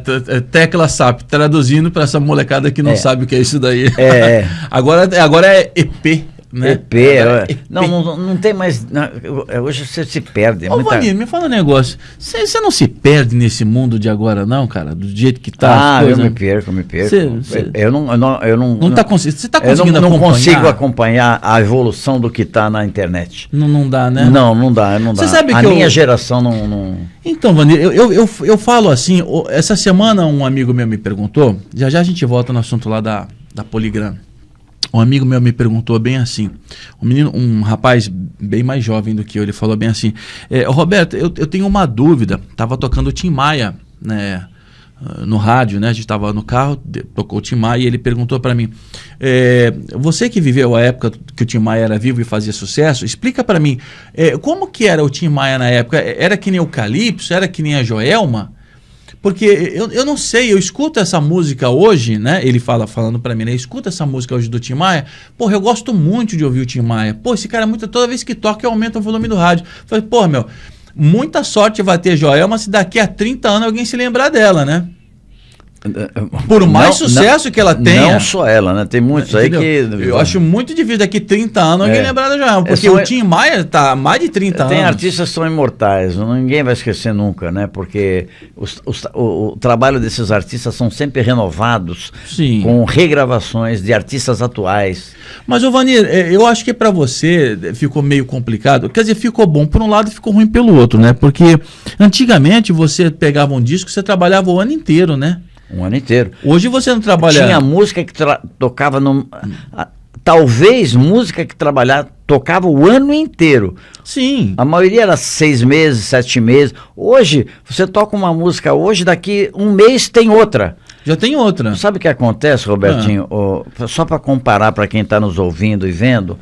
tecla SAP, traduzindo para essa molecada que não sabe o que é isso daí. Agora é EP, né? EP. Não tem mais... hoje você se perde. Vanir, me fala um negócio. Você não se perde nesse mundo de agora, não, cara? Do jeito que tá. Eu me perco. Eu não tá conseguindo. Você tá conseguindo acompanhar? Não consigo acompanhar a evolução do que tá na internet. Não dá, né? Não dá. Você sabe que minha geração não... Então, Vanir, eu falo assim, essa semana um amigo meu me perguntou, já a gente volta no assunto lá da Polygram. Um amigo meu me perguntou bem assim, um rapaz bem mais jovem do que eu, ele falou bem assim, Roberto, eu tenho uma dúvida, tava tocando o Tim Maia, né, no rádio, né? A gente estava no carro, tocou o Tim Maia e ele perguntou para mim, você que viveu a época que o Tim Maia era vivo e fazia sucesso, explica para mim, como que era o Tim Maia na época? Era que nem o Calypso? Era que nem a Joelma? Porque eu não sei, eu escuto essa música hoje, né? Ele falando pra mim, né? Escuta essa música hoje do Tim Maia. Porra, eu gosto muito de ouvir o Tim Maia. Pô, esse cara é muito... Toda vez que toca, eu aumento o volume do rádio. Falei, porra, meu, muita sorte vai ter Joelma se daqui a 30 anos alguém se lembrar dela, né? Por mais sucesso que ela tenha. Não só ela, né? Tem muitos entendeu? Aí que... Eu acho muito difícil daqui 30 anos alguém lembrar da Joelma. Porque o Tim Maia tá há mais de 30 anos. Tem artistas que são imortais, ninguém vai esquecer nunca, né? Porque o trabalho desses artistas são sempre renovados. Sim. Com regravações de artistas atuais. Mas, ô Vanir, eu acho que para você ficou meio complicado. Quer dizer, ficou bom por um lado e ficou ruim pelo outro, né? Porque antigamente você pegava um disco, você trabalhava o ano inteiro, né? Um ano inteiro. Hoje você não trabalha... Tinha música que tocava no... Talvez música que tocava o ano inteiro. Sim. A maioria era 6 meses, 7 meses. Hoje, você toca uma música hoje, daqui um mês tem outra. Já tem outra. Sabe o que acontece, Robertinho? Só para comparar para quem está nos ouvindo e vendo,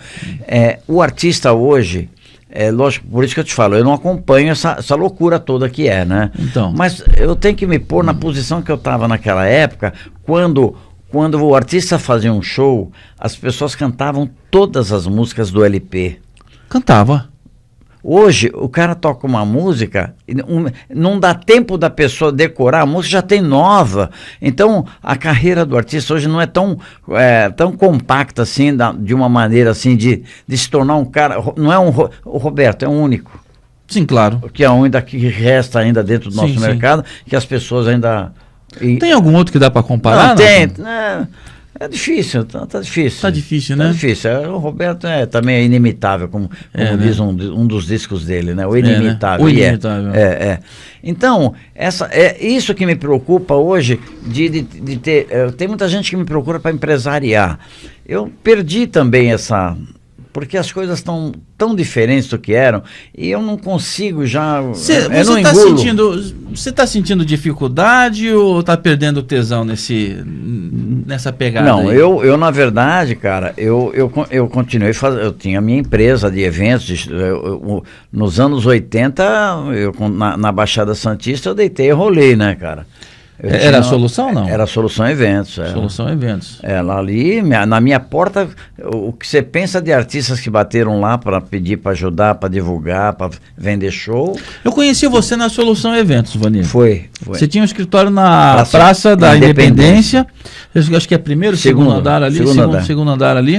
o artista hoje... lógico, por isso que eu te falo, eu não acompanho essa loucura toda que né? Então. Mas eu tenho que me pôr na posição que eu estava naquela época, quando o artista fazia um show, as pessoas cantavam todas as músicas do LP. Cantava. Hoje, o cara toca uma música, não dá tempo da pessoa decorar, a música já tem nova. Então, a carreira do artista hoje não é tão compacta assim, de uma maneira assim, de se tornar um cara. Não é o Roberto, é um único. Sim, claro. Que é um que resta ainda dentro do nosso mercado, que as pessoas ainda... Tem algum outro que dá para comparar? Não, tem. É difícil, tá difícil. Tá difícil, né? Tá difícil. O Roberto também é inimitável, como diz um dos discos dele, né? O Inimitável. Né? O Inimitável. Então, isso que me preocupa hoje, de ter... tem muita gente que me procura para empresariar. Eu perdi também porque as coisas estão tão diferentes do que eram e eu não consigo já... Você está sentindo dificuldade ou está perdendo tesão nessa pegada? Não, aí? eu na verdade, cara, eu continuei fazendo... Eu tinha a minha empresa de eventos. Nos anos 80, na Baixada Santista, eu deitei e rolei, né, cara? Era a Solução, não? Era a Solução Eventos. Solução Eventos. Ela ali, na minha porta, o que você pensa de artistas que bateram lá para pedir, para ajudar, para divulgar, para vender show. Eu conheci você na Solução Eventos, Vanir. Foi. Você tinha um escritório na Praça da Independência. Eu acho que é primeiro, segundo andar ali. Segundo andar ali.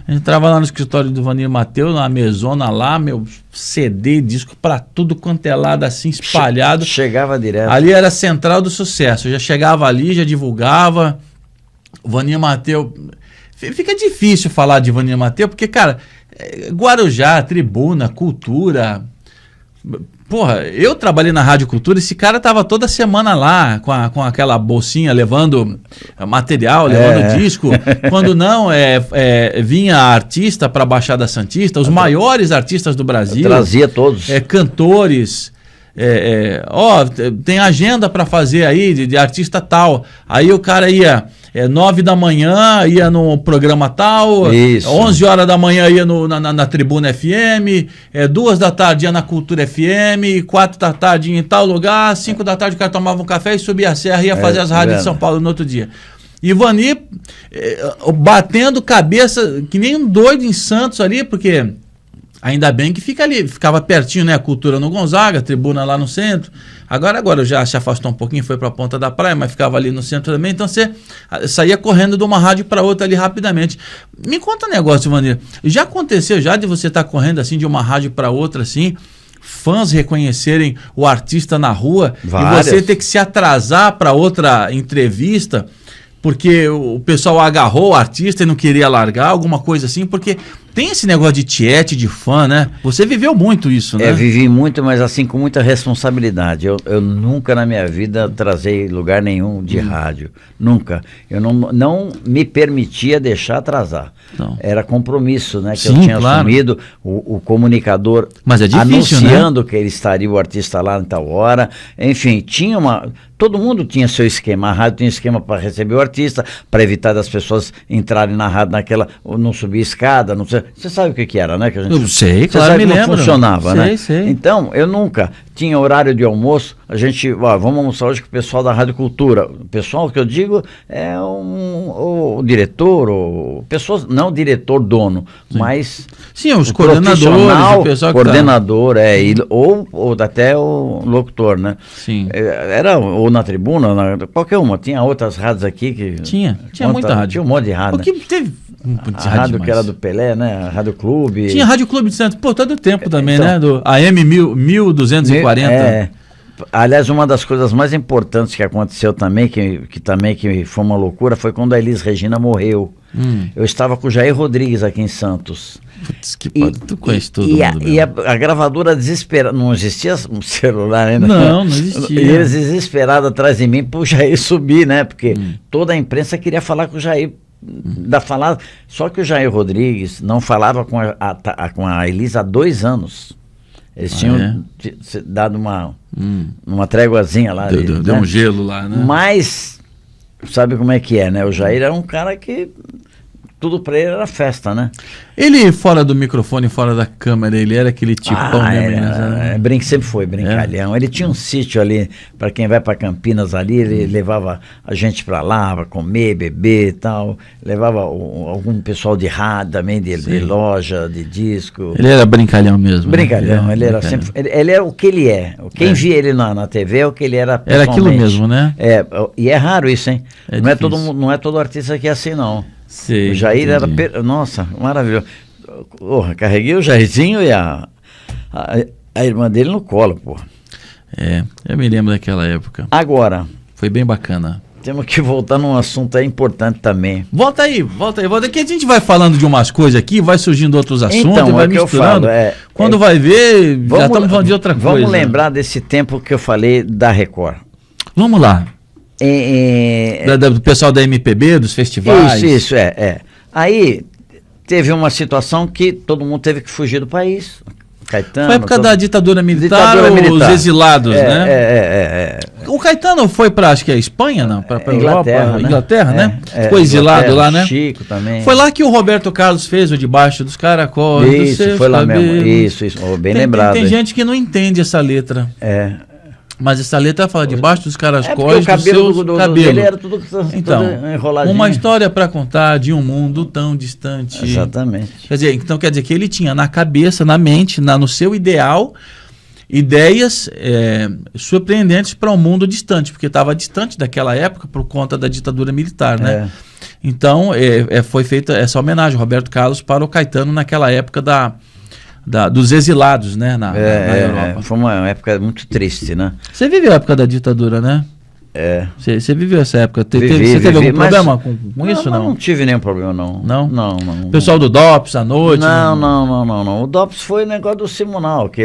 A gente entrava lá no escritório do Vanir Mateus, na mesona lá, meu CD, disco pra tudo quanto é lado, assim, espalhado. Chegava direto. Ali era a central do sucesso. Eu já chegava ali, já divulgava. O Vanir Mateus... Fica difícil falar de Vanir Mateus, porque, cara, Guarujá, Tribuna, Cultura... Porra, eu trabalhei na Rádio Cultura, esse cara tava toda semana lá com aquela bolsinha levando material, levando disco. Quando não, vinha artista para a Baixada Santista, os maiores artistas do Brasil. Eu trazia todos. Cantores. Tem agenda para fazer aí de artista tal. Aí o cara ia 9 da manhã, ia no programa tal. Isso. 11 horas da manhã ia na Tribuna FM, 2 da tarde ia na Cultura FM, 4 da tarde ia em tal lugar, 5 da tarde o cara tomava um café e subia a serra e ia fazer as rádios de São Paulo no outro dia. E Vanir batendo cabeça que nem um doido em Santos ali, porque... Ainda bem que ficava pertinho, né? A Cultura no Gonzaga, a Tribuna lá no centro. Agora já se afastou um pouquinho, foi para a ponta da praia, mas ficava ali no centro também. Então você saía correndo de uma rádio para outra ali rapidamente. Me conta um negócio, Vanir. Já aconteceu de você estar correndo assim de uma rádio para outra assim, fãs reconhecerem o artista na rua Várias. E você ter que se atrasar para outra entrevista porque o pessoal agarrou o artista e não queria largar, alguma coisa assim, porque tem esse negócio de tiete, de fã, né? Você viveu muito isso, né? Vivi muito, mas assim, com muita responsabilidade. Eu nunca na minha vida trazei lugar nenhum de rádio. Nunca. Eu não me permitia deixar atrasar. Não. Era compromisso, né? Que sim, eu tinha assumido, o comunicador mas é difícil, anunciando, né? Que ele estaria o artista lá em tal hora. Enfim, todo mundo tinha seu esquema. A rádio tinha esquema para receber o artista, para evitar das pessoas entrarem na rádio não subir escada, não sei. Você sabe o que era, né? Que a gente, eu sei, claro, me lembro. Não funcionava, né? Sei. Então, eu nunca tinha horário de almoço, a gente, vamos almoçar hoje com o pessoal da Rádio Cultura. O pessoal que eu digo é o diretor, pessoas, não o diretor dono, mas sim, os coordenadores, o pessoal que coordenador, ou até o locutor, né? Sim. Era ou na tribuna, qualquer uma. Tinha outras rádios aqui que... Tinha muita rádio. Tinha um monte de rádio. Porque teve a rádio que era do Pelé, né? A Rádio Clube. Tinha Rádio Clube de Santos, todo tempo também, então, né? Do AM 1240. Aliás, uma das coisas mais importantes que aconteceu também, que foi uma loucura, foi quando a Elis Regina morreu. Eu estava com o Jair Rodrigues aqui em Santos. Putz, tu conhece todo mundo. E a gravadora desesperada, não existia um celular ainda. Não existia. E eles desesperados atrás de mim pro Jair subir, né? Porque toda a imprensa queria falar com o Jair. Só que o Jair Rodrigues não falava com a Elis há 2 anos. Eles tinham dado uma tréguazinha lá. Deu um gelo lá, né? Mas, sabe como é que é, né? O Jair era um cara que tudo pra ele era festa, né? Ele, fora do microfone, fora da câmera, ele era aquele tipão mesmo, né? Sempre foi brincalhão. Ele tinha um sítio ali, para quem vai para Campinas ali, ele levava a gente para lá, para comer, beber e tal. Levava algum pessoal de rádio também, de loja, de disco. Ele era brincalhão mesmo. Brincalhão, ele era sempre. Ele era o que ele é. Quem via ele na TV é o que ele era pessoalmente. Era aquilo mesmo, né? E é raro isso, hein? Não é todo artista que é assim, não. Sei, o Jair era... Nossa, maravilhoso. Carreguei o Jairzinho e a irmã dele no colo, pô. Eu me lembro daquela época. Agora... Foi bem bacana. Temos que voltar num assunto importante também. Volta aí. Que a gente vai falando de umas coisas aqui, vai surgindo outros assuntos, então, vai misturando. Quando vai ver, já estamos falando de outra coisa. Vamos lembrar desse tempo que eu falei da Record. Vamos lá. Do pessoal da MPB, dos festivais. Isso. Aí teve uma situação que todo mundo teve que fugir do país. Caetano. Foi época da ditadura militar ou os exilados, né? O Caetano foi para, acho que é Espanha, não? Para Inglaterra, né? Ficou exilado lá, né? Chico também. Foi lá que o Roberto Carlos fez o Debaixo dos Caracóis. Isso, foi lá mesmo. Isso. Bem lembrado. Tem gente que não entende essa letra. Mas essa letra fala debaixo dos caracóis dos seus cabelos. Dele era tudo enroladinho. Uma história para contar de um mundo tão distante. Exatamente. Quer dizer que ele tinha na cabeça, na mente, no seu ideal, ideias surpreendentes para um mundo distante, porque estava distante daquela época por conta da ditadura militar, né? Então, foi feita essa homenagem, Roberto Carlos, para o Caetano naquela época dos exilados, né, na Europa. Foi uma época muito triste, né? Você viveu a época da ditadura, né? Você viveu essa época? Você teve algum problema com isso, não? Não tive nenhum problema, não. Não? O pessoal do DOPS à noite? Não. O DOPS foi o negócio do Simonal, que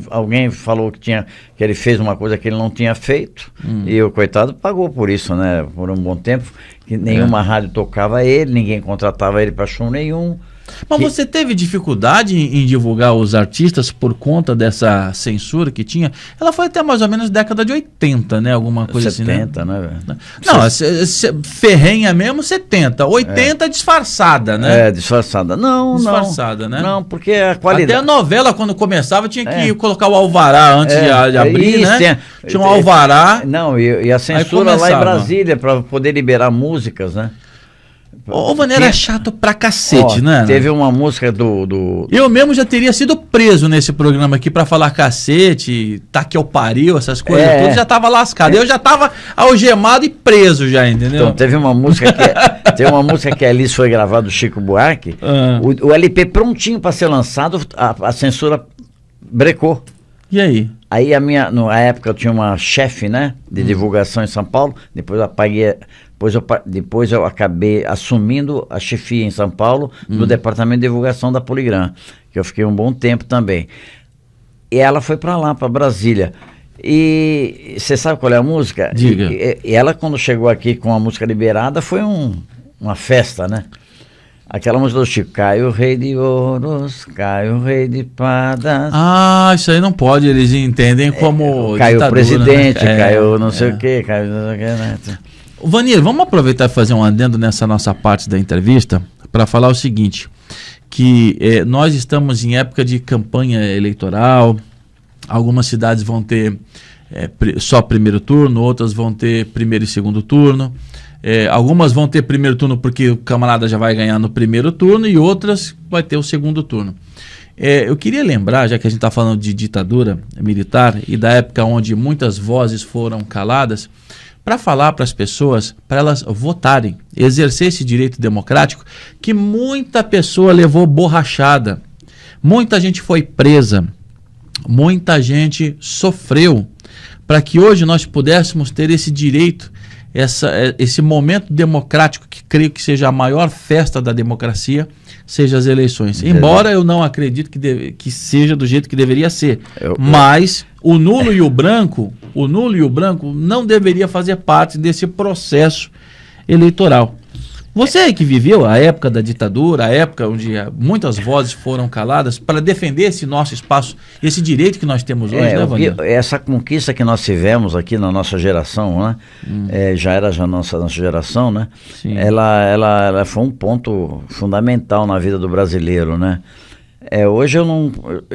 alguém falou que ele fez uma coisa que ele não tinha feito, e o coitado pagou por isso, né? Por um bom tempo, que nenhuma rádio tocava ele, ninguém contratava ele para show nenhum. Mas você teve dificuldade em divulgar os artistas por conta dessa censura que tinha? Ela foi até mais ou menos década de 80, né? Alguma coisa 70, assim, né? Velho? Não, ferrenha mesmo 70. 80 disfarçada, né? Disfarçada. Disfarçada, né? Não, porque a qualidade... Até a novela, quando começava, tinha que colocar o alvará antes de abrir, né? Tinha um alvará. E a censura lá em Brasília, para poder liberar músicas, né? Ô, Vaneira, era chato pra cacete, né? Teve uma música do... Eu mesmo já teria sido preso nesse programa aqui pra falar cacete, tá que eu pariu, essas coisas todas, já tava lascado. Eu já tava algemado e preso já, entendeu? Então, teve uma música que a Alice foi gravada do Chico Buarque, o LP prontinho pra ser lançado, a censura brecou. E aí? Aí na época eu tinha uma chefe, né, de divulgação em São Paulo, depois eu apaguei... Depois eu acabei assumindo a chefia em São Paulo no departamento de divulgação da Poligram, que eu fiquei um bom tempo também. E ela foi para lá, para Brasília. E você sabe qual é a música? Diga. E ela, quando chegou aqui com a música liberada, foi uma festa, né? Aquela música do Chico, cai o rei de ouros, cai o rei de espadas. Ah, isso aí não pode, eles entendem como caiu o presidente, né? caiu não sei o que, caiu não sei o que, né? Vanir, vamos aproveitar e fazer um adendo nessa nossa parte da entrevista para falar o seguinte, que nós estamos em época de campanha eleitoral, algumas cidades vão ter só primeiro turno, outras vão ter primeiro e segundo turno. Algumas vão ter primeiro turno porque o camarada já vai ganhar no primeiro turno e outras vai ter o segundo turno. Eu queria lembrar, já que a gente está falando de ditadura militar e da época onde muitas vozes foram caladas, para falar para as pessoas, para elas votarem, exercer esse direito democrático, que muita pessoa levou borrachada, muita gente foi presa, muita gente sofreu, para que hoje nós pudéssemos ter esse direito, esse momento democrático, que creio que seja a maior festa da democracia, seja as eleições. Embora eu não acredite que seja do jeito que deveria ser. Mas o nulo e o branco não deveria fazer parte desse processo eleitoral. Você que viveu a época da ditadura, a época onde muitas vozes foram caladas, para defender esse nosso espaço, esse direito que nós temos hoje, né, Vanir? Essa conquista que nós tivemos aqui na nossa geração, né? Já era a nossa geração, né? Ela foi um ponto fundamental na vida do brasileiro, né? Hoje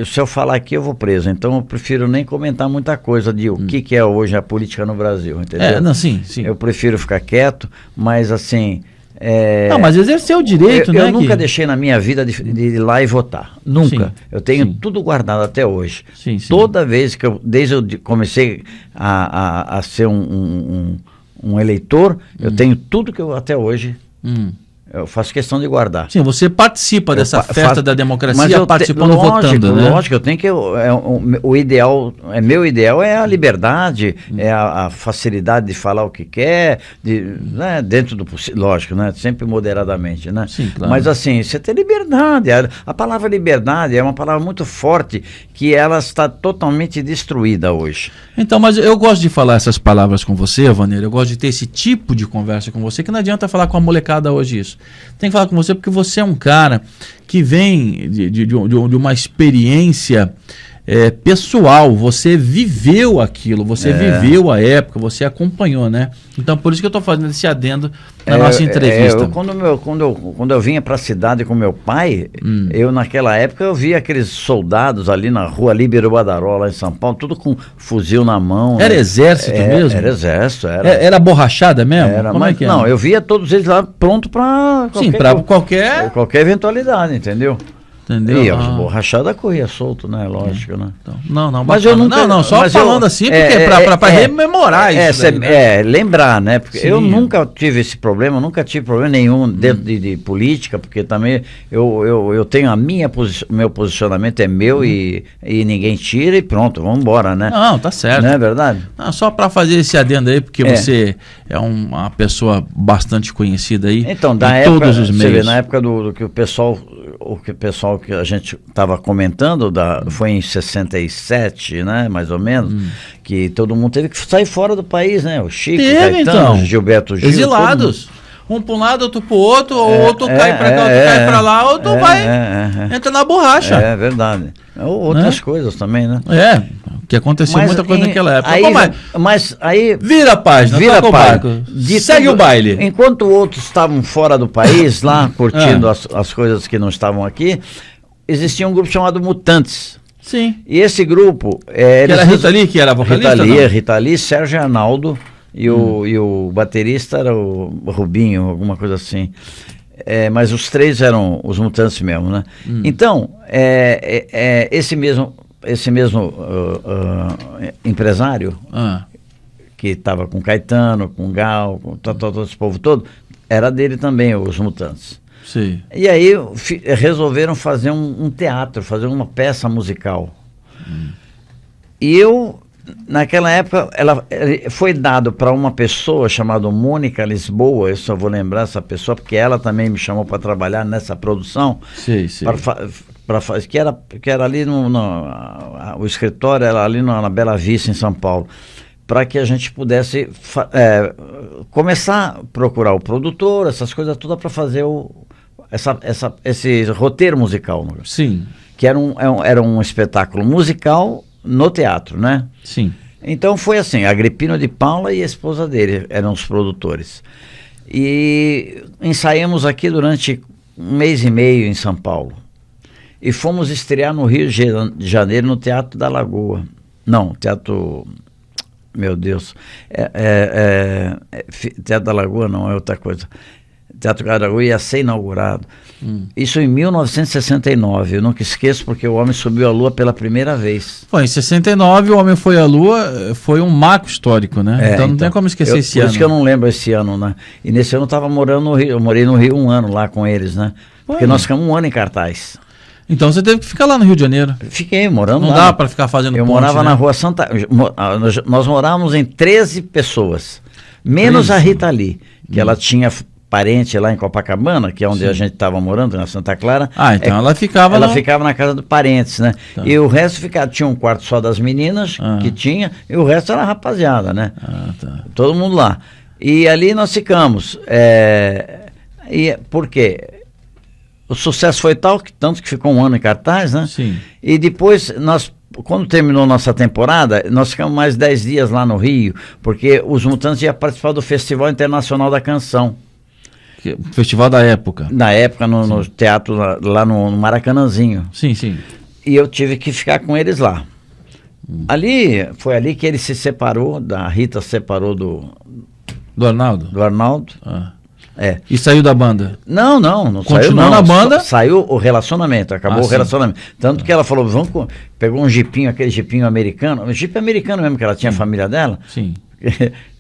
se eu falar aqui eu vou preso, então eu prefiro nem comentar muita coisa de o que é hoje a política no Brasil, entendeu? Sim. Eu prefiro ficar quieto, mas assim... Não, mas exercer o direito, né? Eu nunca deixei na minha vida de ir lá e votar. Nunca. Eu tenho tudo guardado até hoje. Toda vez que desde eu comecei a ser um eleitor, eu tenho tudo que eu até hoje... Eu faço questão de guardar. Sim, você participa dessa festa da democracia, participando, votando, né? Lógico, eu tenho que... o ideal, meu ideal é a liberdade, é a facilidade de falar o que quer, né, dentro do possível, lógico, né? Sempre moderadamente, né? Sim, claro. Mas assim, você tem liberdade. A palavra liberdade é uma palavra muito forte, que ela está totalmente destruída hoje. Então, mas eu gosto de falar essas palavras com você, Vanir, eu gosto de ter esse tipo de conversa com você, que não adianta falar com a molecada hoje isso. Tem que falar com você porque você é um cara que vem de uma experiência pessoal, você viveu aquilo, você viveu a época, você acompanhou, né? Então por isso que eu estou fazendo esse adendo na nossa entrevista. Quando eu vinha para a cidade com meu pai, eu naquela época eu via aqueles soldados ali na rua Líbero Badaró, lá em São Paulo, tudo com fuzil na mão. Era exército mesmo? Era exército. Era borrachada mesmo? Como é que era? Não, eu via todos eles lá pronto para qualquer eventualidade, entendeu? Entendeu? E a borrachada corria solto, né? Lógico, né? Então, não, mas eu nunca, só falando assim, porque para rememorar isso. Lembrar, né? Porque eu nunca tive esse problema, nunca tive problema nenhum dentro de política, porque também eu tenho meu posicionamento é meu e ninguém tira e pronto, vamos embora, né? Não, tá certo. Não é verdade? Não, só para fazer esse adendo aí, porque você é uma pessoa bastante conhecida aí. Então, todos os meios. Você vê, na época do que o pessoal que a gente estava comentando, foi em 67, né, mais ou menos, que todo mundo teve que sair fora do país, né? O Chico, Caetano, então, Gilberto Gil. Exilados. Um para um lado, outro para o outro, ou outro cai para cá, outro cai para lá, outro entra na borracha. É verdade. Outras coisas também, né? O que aconteceu muita coisa naquela época. Mas aí... Vira a página, toca o barco. Segue o baile. Enquanto outros estavam fora do país, lá, curtindo as coisas que não estavam aqui, existia um grupo chamado Mutantes. Sim. E esse grupo... que era Rita Lee, que era vocalista? Rita Lee, Sérgio Arnaldo, e o baterista era o Rubinho, alguma coisa assim. Mas os três eram os Mutantes mesmo, né? Então, esse mesmo empresário que estava com Caetano, com Gal, com todo esse povo todo, era dele também, os Mutantes. Sim. E aí resolveram fazer um teatro, fazer uma peça musical. E eu, naquela época, ela foi dado para uma pessoa chamada Mônica Lisboa, eu só vou lembrar essa pessoa, porque ela também me chamou para trabalhar nessa produção. Sim. Que era ali o escritório era ali na Bela Vista, em São Paulo, para que a gente pudesse começar a procurar o produtor, essas coisas todas, para fazer esse roteiro musical. Sim. Que era um espetáculo musical no teatro, né? Sim. Então foi assim, Agripino de Paula e a esposa dele eram os produtores. E ensaiamos aqui durante 1 mês e meio em São Paulo. E fomos estrear no Rio de Janeiro, no Teatro da Lagoa. Não, Teatro... Meu Deus. Teatro da Lagoa não, é outra coisa. Teatro da Lagoa ia ser inaugurado. Isso em 1969. Eu nunca esqueço, porque o homem subiu à Lua pela primeira vez. Em 69 o homem foi à Lua, foi um marco histórico, né? Então não tem como esquecer esse ano. Por isso que eu não lembro esse ano, né? E nesse ano eu estava morando no Rio. Eu morei no Rio 1 ano lá com eles, né? Porque nós ficamos 1 ano em cartaz. Então você teve que ficar lá no Rio de Janeiro. Fiquei morando lá. Não dá para ficar fazendo Eu ponte, morava né? na Rua Santa... Nós morávamos em 13 pessoas. Menos 13. A Rita Lee, que ela tinha parente lá em Copacabana, que é onde a gente estava morando, na Santa Clara. Então ela ficava ficava na casa dos parentes, né? Tá. E o resto tinha um quarto só das meninas, que tinha, e o resto era rapaziada, né? Tá. Todo mundo lá. E ali nós ficamos. Por quê? O sucesso foi tanto que ficou 1 ano em cartaz, né? Sim. E depois, quando terminou nossa temporada, nós ficamos mais 10 dias lá no Rio, porque os Mutantes iam participar do Festival Internacional da Canção. Festival da época. Na época, no teatro, lá no Maracanãzinho. Sim, sim. E eu tive que ficar com eles lá. Foi ali que ele se separou, a Rita se separou do Arnaldo? Do Arnaldo. E saiu da banda? Não Continuou saiu não. Na banda? Saiu o relacionamento, acabou o relacionamento. Tanto que ela falou, pegou um jipinho, aquele jipinho americano, um jipe americano mesmo, que ela tinha a família dela. Sim.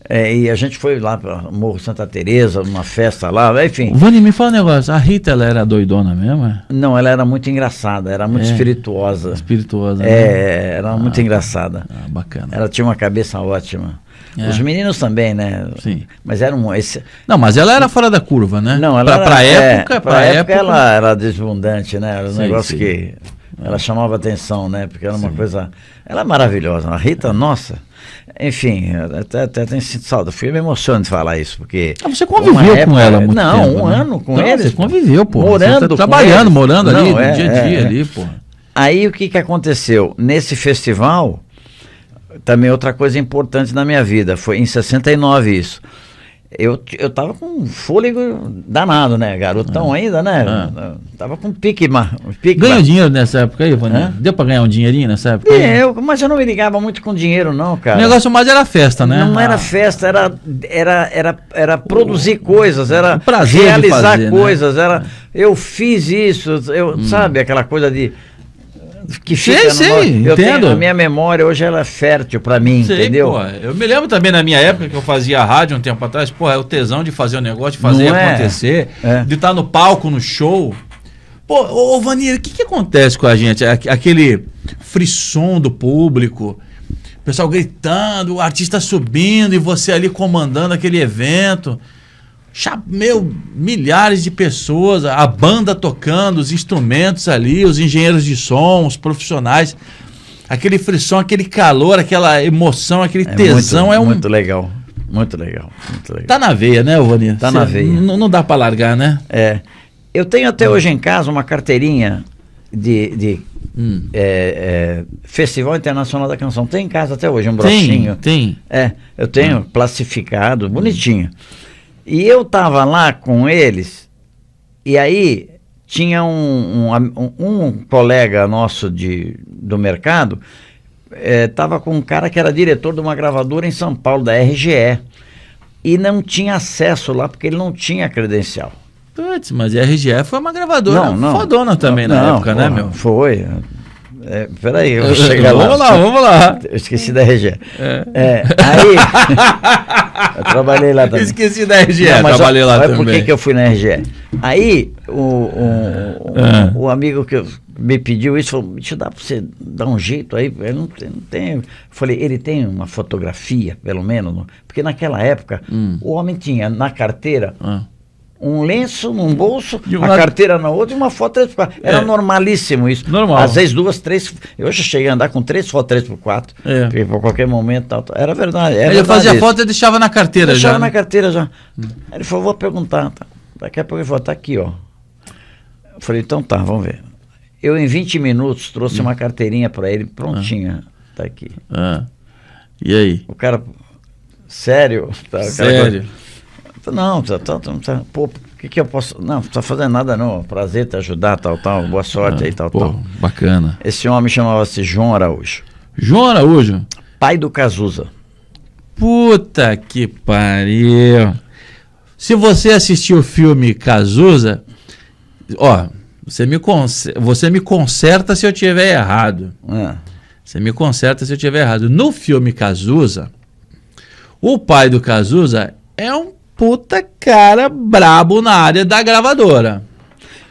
E a gente foi lá para Morro Santa Teresa, numa festa lá, enfim. Vani, me fala um negócio, a Rita, ela era doidona mesmo? Não, ela era muito engraçada, era muito espirituosa. Espirituosa, né? Era muito engraçada. Bacana. Ela tinha uma cabeça ótima. Os meninos também, né? Sim. Mas era Não, mas ela era fora da curva, né? Não, ela pra época, ela era desbundante, né? Era um negócio sim. que ela chamava atenção, né? Porque era uma coisa... Ela é maravilhosa. A Rita, nossa... Enfim, até tenho sentido saudade. Fiquei me emocionando de falar isso, porque... você conviveu com ela muito tempo, um ano com eles. Você conviveu, pô. Morando você tá trabalhando, eles. morando ali, no dia a dia ali, pô. Aí o que aconteceu? Nesse festival, também outra coisa importante na minha vida, foi em 69 isso. Eu tava com um fôlego danado, né? Garotão ainda, né? Tava com pique. Ganhou dinheiro nessa época aí, Vani? Deu pra ganhar um dinheirinho nessa época? Mas eu não me ligava muito com dinheiro, não, cara. O negócio mais era festa, né? Não era festa, era produzir coisas, era prazer realizar de fazer, coisas, né? Eu fiz isso, sabe, aquela coisa de... Que fica entendo. A minha memória hoje ela é fértil pra mim, entendeu? Pô, eu me lembro também na minha época que eu fazia rádio um tempo atrás, é o tesão de fazer o negócio, de fazer acontecer, de estar no palco, no show. Pô, ô Vanir, o que acontece com a gente? Aquele frisson do público, o pessoal gritando, o artista subindo e você ali comandando aquele evento. Milhares de pessoas, a banda tocando, os instrumentos ali, os engenheiros de som, os profissionais, aquele frisson, aquele calor, aquela emoção, aquele tesão. Muito legal, muito legal, muito legal. Tá na veia, né, Vani? Tá na veia. Não dá pra largar, né? Eu tenho até hoje em casa uma carteirinha de Festival Internacional da Canção. Tem em casa até hoje, um brochinho. Tem. Eu tenho plastificado, bonitinho. E eu tava lá com eles, e aí tinha um colega nosso do mercado, tava com um cara que era diretor de uma gravadora em São Paulo, da RGE, e não tinha acesso lá, porque ele não tinha credencial. Putz, mas a RGE foi uma gravadora fodona também na época, né, meu? Foi. Peraí, eu vou chegar lá. Vamos lá. Eu esqueci da RGE. Aí, eu trabalhei lá também. Esqueci da RGE, trabalhei lá também. Por que eu fui na RGE? Aí, o amigo que me pediu isso, falou, deixa eu dar pra você dar um jeito aí. Eu não tenho. Falei, ele tem uma fotografia, pelo menos? Porque naquela época, o homem tinha na carteira... um lenço num bolso, a carteira na outra e uma foto 3x4. Era normalíssimo isso. Normal. Às vezes 2, 3. Eu já cheguei a andar com 3 fotos 3x4. Porque por qualquer momento tal. Era verdade. Ele fazia foto e deixava na carteira deixava na carteira já. Aí ele falou, vou perguntar. Tá. Daqui a pouco ele falou, tá aqui, ó. Eu falei, então tá, vamos ver. Eu em 20 minutos trouxe uma carteirinha para ele, prontinha, tá aqui. E aí? O cara, sério? Sério? Não, pô, o que eu posso... Não tá fazendo nada não, prazer te ajudar, tal, boa sorte aí, tal. Bacana. Esse homem chamava-se João Araújo. João Araújo? Pai do Cazuza. Puta que pariu. Se você assistiu o filme Cazuza, ó, você me conserta se eu tiver errado. Você me conserta se eu tiver errado. No filme Cazuza, o pai do Cazuza é um puta cara brabo na área da gravadora.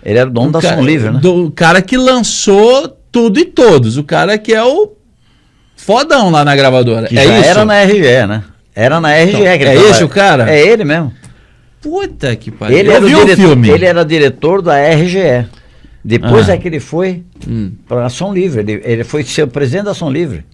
Ele era o dono da Som Livre, né? O cara que lançou tudo e todos. O cara que é o fodão lá na gravadora. Que já isso? Era na RGE, né? Era na RGE. Então, que ele esse o cara? É ele mesmo. Puta que pariu. Ele era o filme. Ele era diretor da RGE. Depois é que ele foi para a Som Livre. Ele foi ser o presidente da Som Livre.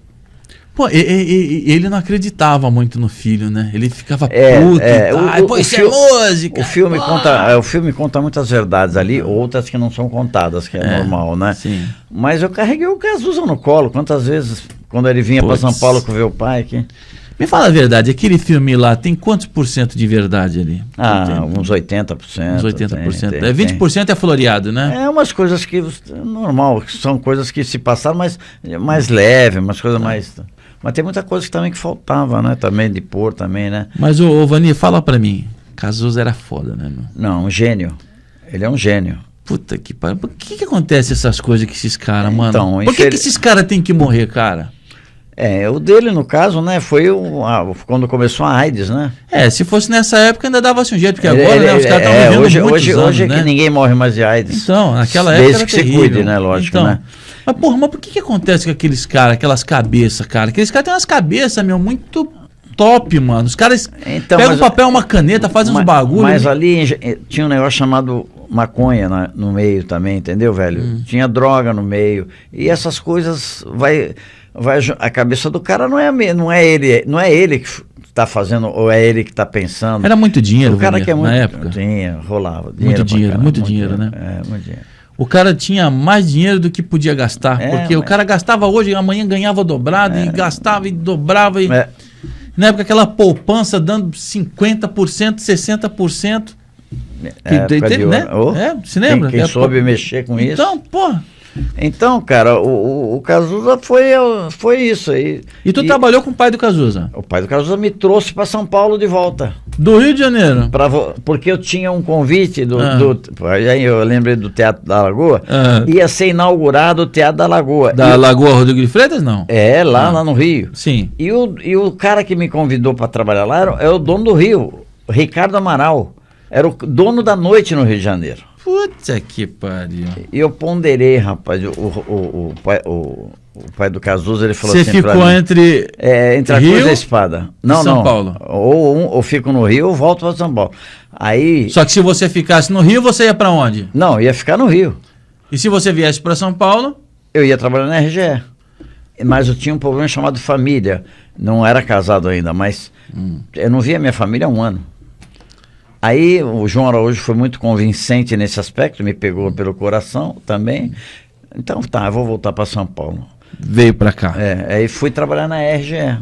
Pô, ele não acreditava muito no filho, né? Ele ficava puto. Isso é música. O filme conta muitas verdades ali, outras que não são contadas, que é normal, né? Sim. Mas eu carreguei o Cazuza no colo. Quantas vezes, quando ele vinha para São Paulo com o meu pai aqui. Me fala a verdade, aquele filme lá tem quantos por cento de verdade ali? Uns 80%. Uns 80%. 20% é floreado, né? É umas coisas que, normal, são coisas que se passaram, mas mais leve, umas coisas mais... Mas tem muita coisa que também que faltava, né? Também de pôr também, né? Mas, ô Vani, fala pra mim. Cazuza era foda, né, meu? Não, um gênio. Ele é um gênio. Puta que pariu. Por que acontece essas coisas com esses caras, mano? Então, por que esses caras têm que morrer, cara? O dele, no caso, né, foi quando começou a AIDS, né? Se fosse nessa época ainda dava-se um jeito, porque agora, né, os caras estão vivendo muitos anos, hoje é né? Que ninguém morre mais de AIDS. Então, naquela época desde que terrível. Se cuide, né, lógico, então, né? Mas, porra, por que acontece com aqueles caras, aquelas cabeças, cara? Aqueles caras têm umas cabeças, meu, muito top, mano. Os caras pegam um papel, uma caneta, fazem uns bagulho. Mas ali tinha um negócio chamado maconha no meio também, entendeu, velho? Tinha droga no meio. E essas coisas a cabeça do cara não é ele que está fazendo, ou é ele que está pensando. Era muito dinheiro, o cara que é muito, na época. Rolava. Muito dinheiro, né? Muito dinheiro. O cara tinha mais dinheiro do que podia gastar, porque o cara gastava hoje, amanhã ganhava dobrado, e gastava e dobrava. Na época aquela poupança dando 50%, 60%. Se lembra? Quem soube mexer com isso. Então, porra. Então, cara, o Cazuza foi isso aí. E tu trabalhou com o pai do Cazuza? O pai do Cazuza me trouxe para São Paulo de volta. Do Rio de Janeiro? Porque eu tinha um convite aí eu lembrei do Teatro da Lagoa. Ia ser inaugurado o Teatro da Lagoa. Lagoa Rodrigo de Freitas, não? Lá no Rio. Sim. E o cara que me convidou para trabalhar lá é o dono do Rio, Ricardo Amaral. Era o dono da noite no Rio de Janeiro. Puta que pariu. E eu ponderei, rapaz, o pai do Cazuza, ele falou assim pra mim... Você ficou entre a cruz e a espada. Não, São Paulo. Ou fico no Rio ou volto para São Paulo. Aí... Só que se você ficasse no Rio, você ia para onde? Não, ia ficar no Rio. E se você viesse para São Paulo? Eu ia trabalhar na RGE. Mas eu tinha um problema chamado família. Não era casado ainda, mas eu não via minha família há um ano. Aí o João Araújo foi muito convincente nesse aspecto, me pegou pelo coração também. Então eu vou voltar para São Paulo. Veio para cá. Aí fui trabalhar na RGE.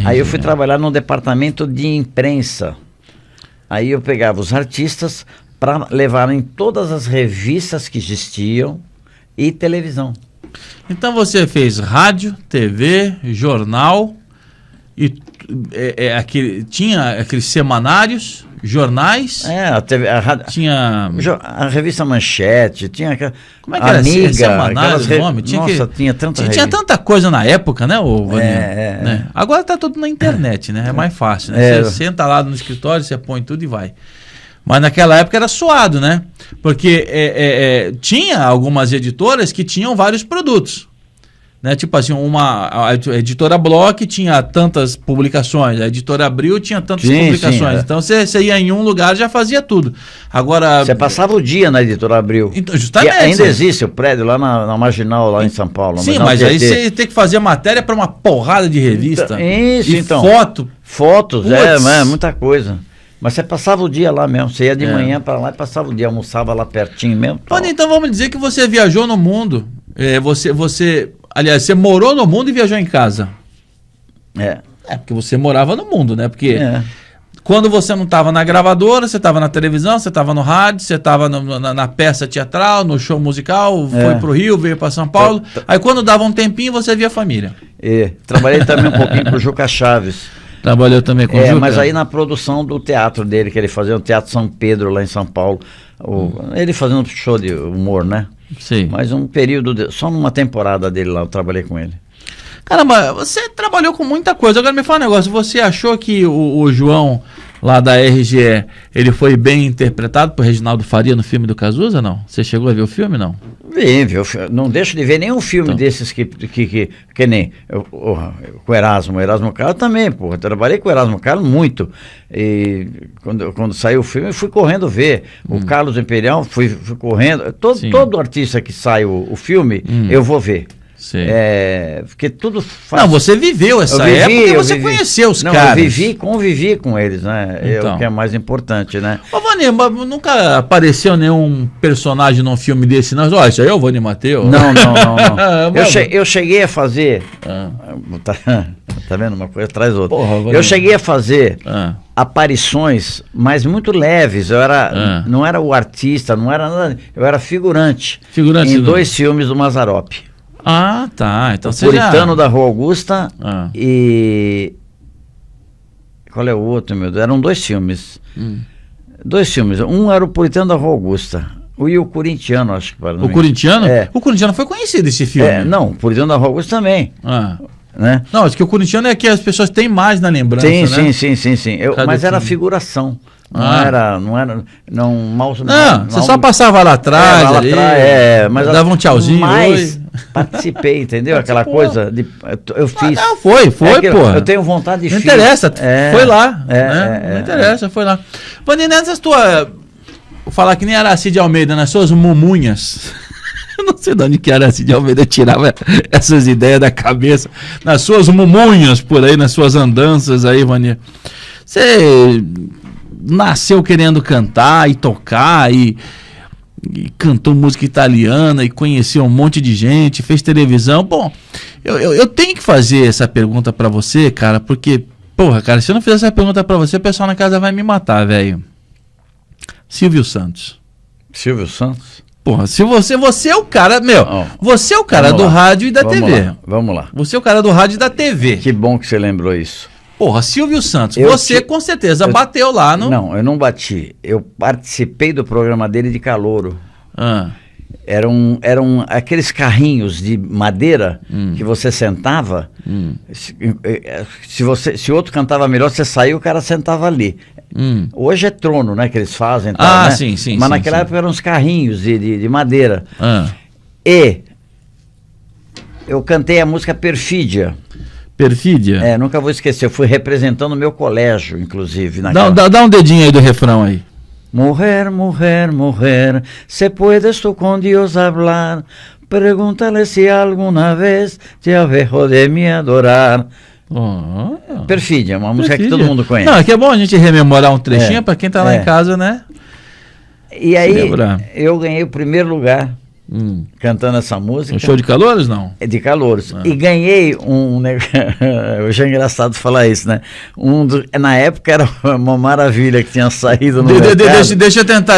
Aí eu fui trabalhar no departamento de imprensa. Aí eu pegava os artistas para levar em todas as revistas que existiam e televisão. Então você fez rádio, TV, jornal e tinha aqueles semanários, jornais. A rádio, tinha a revista Manchete, tinha como é que era? Amiga, Semanários, nome? Tinha tanta coisa na época, né, né? Agora tá tudo na internet, né? É mais fácil, né? Você senta lá no escritório, você põe tudo e vai. Mas naquela época era suado, né? Porque tinha algumas editoras que tinham vários produtos. Né? Tipo assim, a editora Bloch tinha tantas publicações, a editora Abril tinha tantas publicações. Então você ia em um lugar e já fazia tudo. Agora... Você passava o dia na editora Abril. Então, justamente. Ainda existe o prédio lá na Marginal, lá em São Paulo. Sim, mas aí você tem que fazer matéria para uma porrada de revista. Então, foto. Fotos, muita coisa. Mas você passava o dia lá mesmo, você ia de manhã para lá e passava o dia, almoçava lá pertinho mesmo. Olha, então vamos dizer que você viajou no mundo. Aliás, você morou no mundo e viajou em casa. Porque você morava no mundo, né? Porque quando você não estava na gravadora, você estava na televisão, você estava no rádio, você estava na peça teatral, no show musical, foi pro Rio, veio para São Paulo. Aí quando dava um tempinho, você via a família. Trabalhei também um pouquinho com o Juca Chaves. Trabalhou também com o Juca? Mas aí na produção do teatro dele, que ele fazia o Teatro São Pedro lá em São Paulo. Ele fazendo um show de humor, né? Sim. Mas um período, só numa temporada dele lá, eu trabalhei com ele. Caramba, você trabalhou com muita coisa. Agora me fala um negócio, você achou que o João lá da RGE, ele foi bem interpretado por Reginaldo Faria no filme do Cazuza, não? Você chegou a ver o filme, não? Vi, não deixo de ver nenhum filme desses que nem com o Erasmo Carlos também, porra, trabalhei com o Erasmo Carlos muito, e quando saiu o filme eu fui correndo ver, o Carlos Imperial fui correndo, todo artista que sai o filme, eu vou ver. Porque tudo faz... Não, você viveu essa época, você conheceu os caras. Eu convivi com eles, né? Então. O que é mais importante, né? Ô, Vani, nunca apareceu nenhum personagem num filme desse, não? Ó, isso aí é o Vani Mateu. Não. Eu cheguei a fazer... Tá vendo? Uma coisa traz outra. Porra, eu cheguei a fazer aparições, mas muito leves. Eu não era o artista, não era nada. Eu era figurante em 2 filmes do Mazzaropi. Ah, tá. Então o Puritano da Rua Augusta e... Qual é o outro, meu Deus? Eram 2 filmes. 2 filmes. Um era o Puritano da Rua Augusta. E o Corintiano, acho que... O Corintiano? O Corintiano foi conhecido esse filme. Não, o Puritano da Rua Augusta também. Né? Não, acho que o Corintiano é que as pessoas têm mais na lembrança, sim, né? Sim. Mas era figuração. Você só passava lá atrás, mas dava um tchauzinho. Mas participei, entendeu? Aquela coisa de... Eu fiz. Foi, porra. Eu tenho vontade de... Não interessa, foi lá. Não interessa, foi lá. Vani, nessas tuas... Vou falar que nem Aracide Almeida, nas suas mumunhas... Eu não sei de onde que Aracide Almeida tirava essas ideias da cabeça. Nas suas mumunhas por aí, nas suas andanças aí, Vani. Você nasceu querendo cantar e tocar e cantou música italiana e conheceu um monte de gente, fez televisão. Bom, eu tenho que fazer essa pergunta pra você, cara, porque, porra, cara, se eu não fizer essa pergunta pra você, o pessoal na casa vai me matar, velho. Silvio Santos. Porra, se você é o cara, você é o cara do rádio e da TV. Vamos lá. Você é o cara do rádio e da TV. Que bom que você lembrou isso. Porra, Silvio Santos, com certeza bateu lá no... Não, eu não bati. Eu participei do programa dele de calouro. Eram aqueles carrinhos de madeira que você sentava. Se o outro cantava melhor, você saía, o cara sentava ali. Hoje é trono, né, que eles fazem. Tal, né? Sim. Mas naquela época eram uns carrinhos de madeira. E eu cantei a música Perfídia. Nunca vou esquecer. Eu fui representando o meu colégio, inclusive. Dá um dedinho aí do refrão aí. Mujer, mujer, mujer, se puedes tú con Dios hablar, pregúntale si alguna vez te dejó de me adorar. Perfídia, uma música que todo mundo conhece. Não, é que é bom a gente rememorar um trechinho para quem tá lá em casa, né? E aí eu ganhei o primeiro lugar cantando essa música. Um show de calouros, não? De calouros. E ganhei hoje é engraçado falar isso, né? Na época era uma maravilha que tinha saído no mercado. Deixa eu tentar.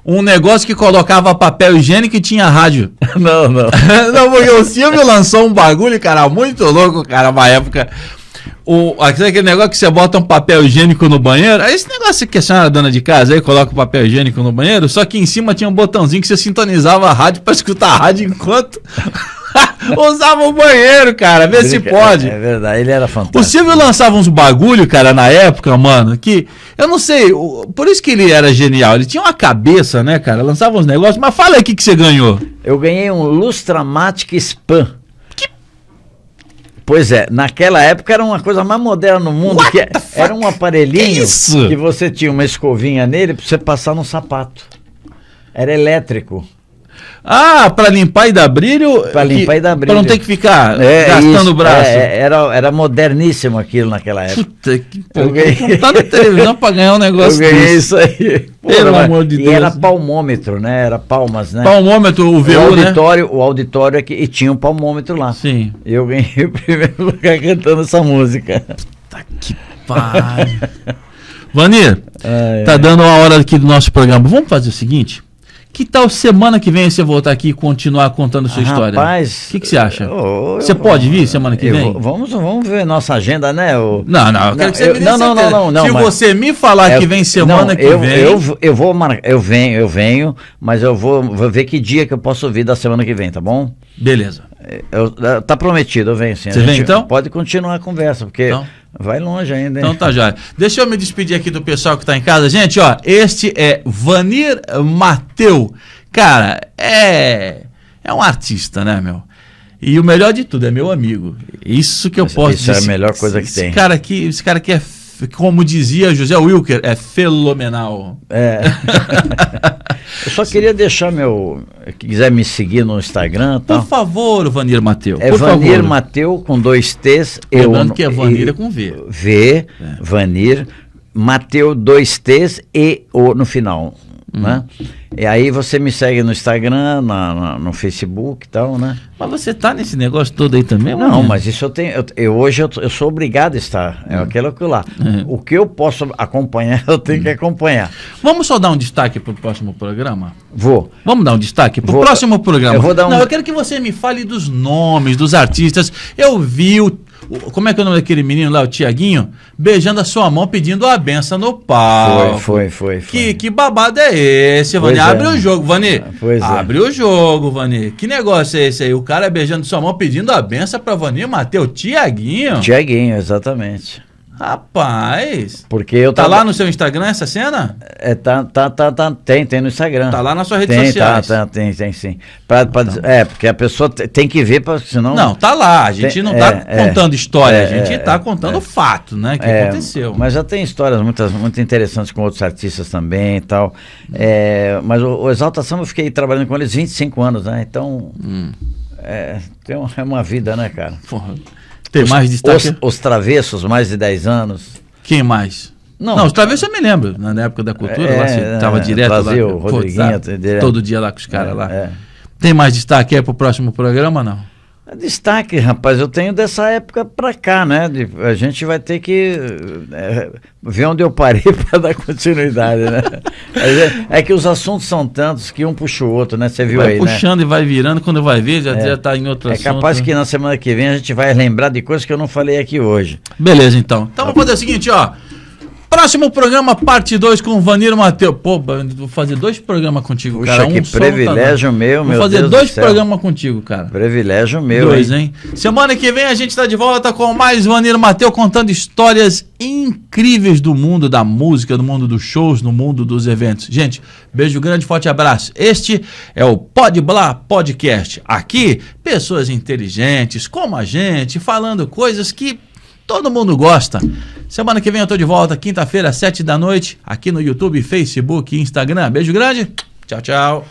Um negócio que colocava papel higiênico e tinha rádio. Não. Não, porque o Silvio lançou um bagulho, cara, muito louco, cara, uma época... Aquele negócio que você bota um papel higiênico no banheiro, esse negócio que a senhora dona de casa aí coloca o papel higiênico no banheiro, só que em cima tinha um botãozinho que você sintonizava a rádio pra escutar a rádio enquanto usava o banheiro, cara, vê se pode. É verdade, ele era fantástico. O Silvio lançava uns bagulho, cara, na época, mano, que eu não sei, por isso que ele era genial, ele tinha uma cabeça, né, cara, lançava uns negócios, mas fala aí o que você ganhou. Eu ganhei um Lustramatic Span. Pois é, naquela época era uma coisa mais moderna no mundo, era um aparelhinho que você tinha uma escovinha nele para você passar no sapato. Era elétrico. Ah, para limpar e dar brilho? Para limpar e dar brilho. Para não ter que ficar gastando o braço. Era moderníssimo aquilo naquela época. Puta que porra. Tá na televisão para ganhar um negócio Eu ganhei isso aí. Pelo amor de Deus. E era palmômetro, né? Era palmas, né? Palmômetro, o VU, o auditório aqui, e tinha um palmômetro lá. Sim. Eu ganhei o primeiro lugar cantando essa música. Puta que pariu. Vanir, tá dando a hora aqui do nosso programa. Vamos fazer o seguinte? Que tal semana que vem você voltar aqui e continuar contando sua história? Rapaz, o que você acha? Você pode vir semana que vem? Vamos ver nossa agenda, né? Não, eu quero que você me dê certeza. Se você me falar que vem semana que vem... Eu venho, mas eu vou ver que dia que eu posso vir da semana que vem, tá bom? Beleza. Tá prometido, eu venho sim. Você vem então? Pode continuar a conversa, porque... Então? Vai longe ainda, hein? Então tá já. Deixa eu me despedir aqui do pessoal que tá em casa. Gente, ó, este é Vanir Mateu. Cara, é um artista, né, meu? E o melhor de tudo, é meu amigo. Isso que eu posso dizer. Isso é a melhor coisa que tem. Esse cara aqui é, como dizia José Wilker, é fenomenal. Eu só queria deixar quem quiser me seguir no Instagram, tá? Por favor, Vanir Mateu. É Vanir Mateu com 2 T's. Lembrando que é Vanir com V. Vanir, Mateu 2 T's e O no final. Né? E aí você me segue no Instagram, no Facebook e tal, né? Mas você tá nesse negócio todo aí também? Não, mas isso eu tenho. Hoje eu sou obrigado a estar. É aquilo lá. O que eu posso acompanhar, eu tenho que acompanhar. Vamos só dar um destaque pro próximo programa? Vou. Vamos dar um destaque pro próximo programa? Eu vou dar eu quero que você me fale dos nomes dos artistas. Eu vi como é que é o nome daquele menino lá, o Tiaguinho, beijando a sua mão, pedindo a benção no palco. Foi. Que babado é esse, Vani? Abre o jogo, Vani. Abre o jogo, Vani. Que negócio é esse aí? O cara beijando sua mão, pedindo a benção pra Vanir Mateu. Tiaguinho, exatamente. Rapaz. Porque eu tá lá no seu Instagram essa cena? Tem no Instagram. Tá lá nas suas redes sociais. Tem sim. Porque a pessoa tem que ver, senão... Não, tá lá. A gente não tá contando história, a gente tá contando fato, né? Que aconteceu. Mas já tem histórias muito interessantes com outros artistas também e tal. Mas o Exalta Samba, eu fiquei trabalhando com eles 25 anos, né? Então, é uma vida, né, cara? Porra. Tem mais destaque? Os Travessos, mais de 10 anos. Quem mais? Não, os Travessos eu me lembro. Na época da cultura, lá você tava direto lá. O Rodriguinho, todo dia lá com os caras lá. Tem mais destaque aí pro próximo programa, não? Destaque, rapaz, eu tenho dessa época pra cá, né? A gente vai ter que ver onde eu parei para dar continuidade, né? É que os assuntos são tantos que um puxa o outro, né? Você viu aí, né? Vai puxando e vai virando, quando vai ver, já tá em outro assunto. É capaz que na semana que vem a gente vai lembrar de coisas que eu não falei aqui hoje. Beleza, então. Então vamos fazer o seguinte, ó. Próximo programa, parte 2 com o Vanir Mateu. Pô, vou fazer 2 programas contigo, cara. Puxa, que privilégio meu, meu Deus. Vou fazer 2 programas contigo, cara. Privilégio meu, 2, hein? Semana que vem a gente tá de volta com mais Vanir Mateu contando histórias incríveis do mundo da música, do mundo dos shows, no mundo dos eventos. Gente, beijo grande, forte abraço. Este é o Pode Blá Podcast. Aqui, pessoas inteligentes como a gente, falando coisas que todo mundo gosta. Semana que vem eu tô de volta, quinta-feira, 7 da noite, aqui no YouTube, Facebook e Instagram. Beijo grande. Tchau, tchau.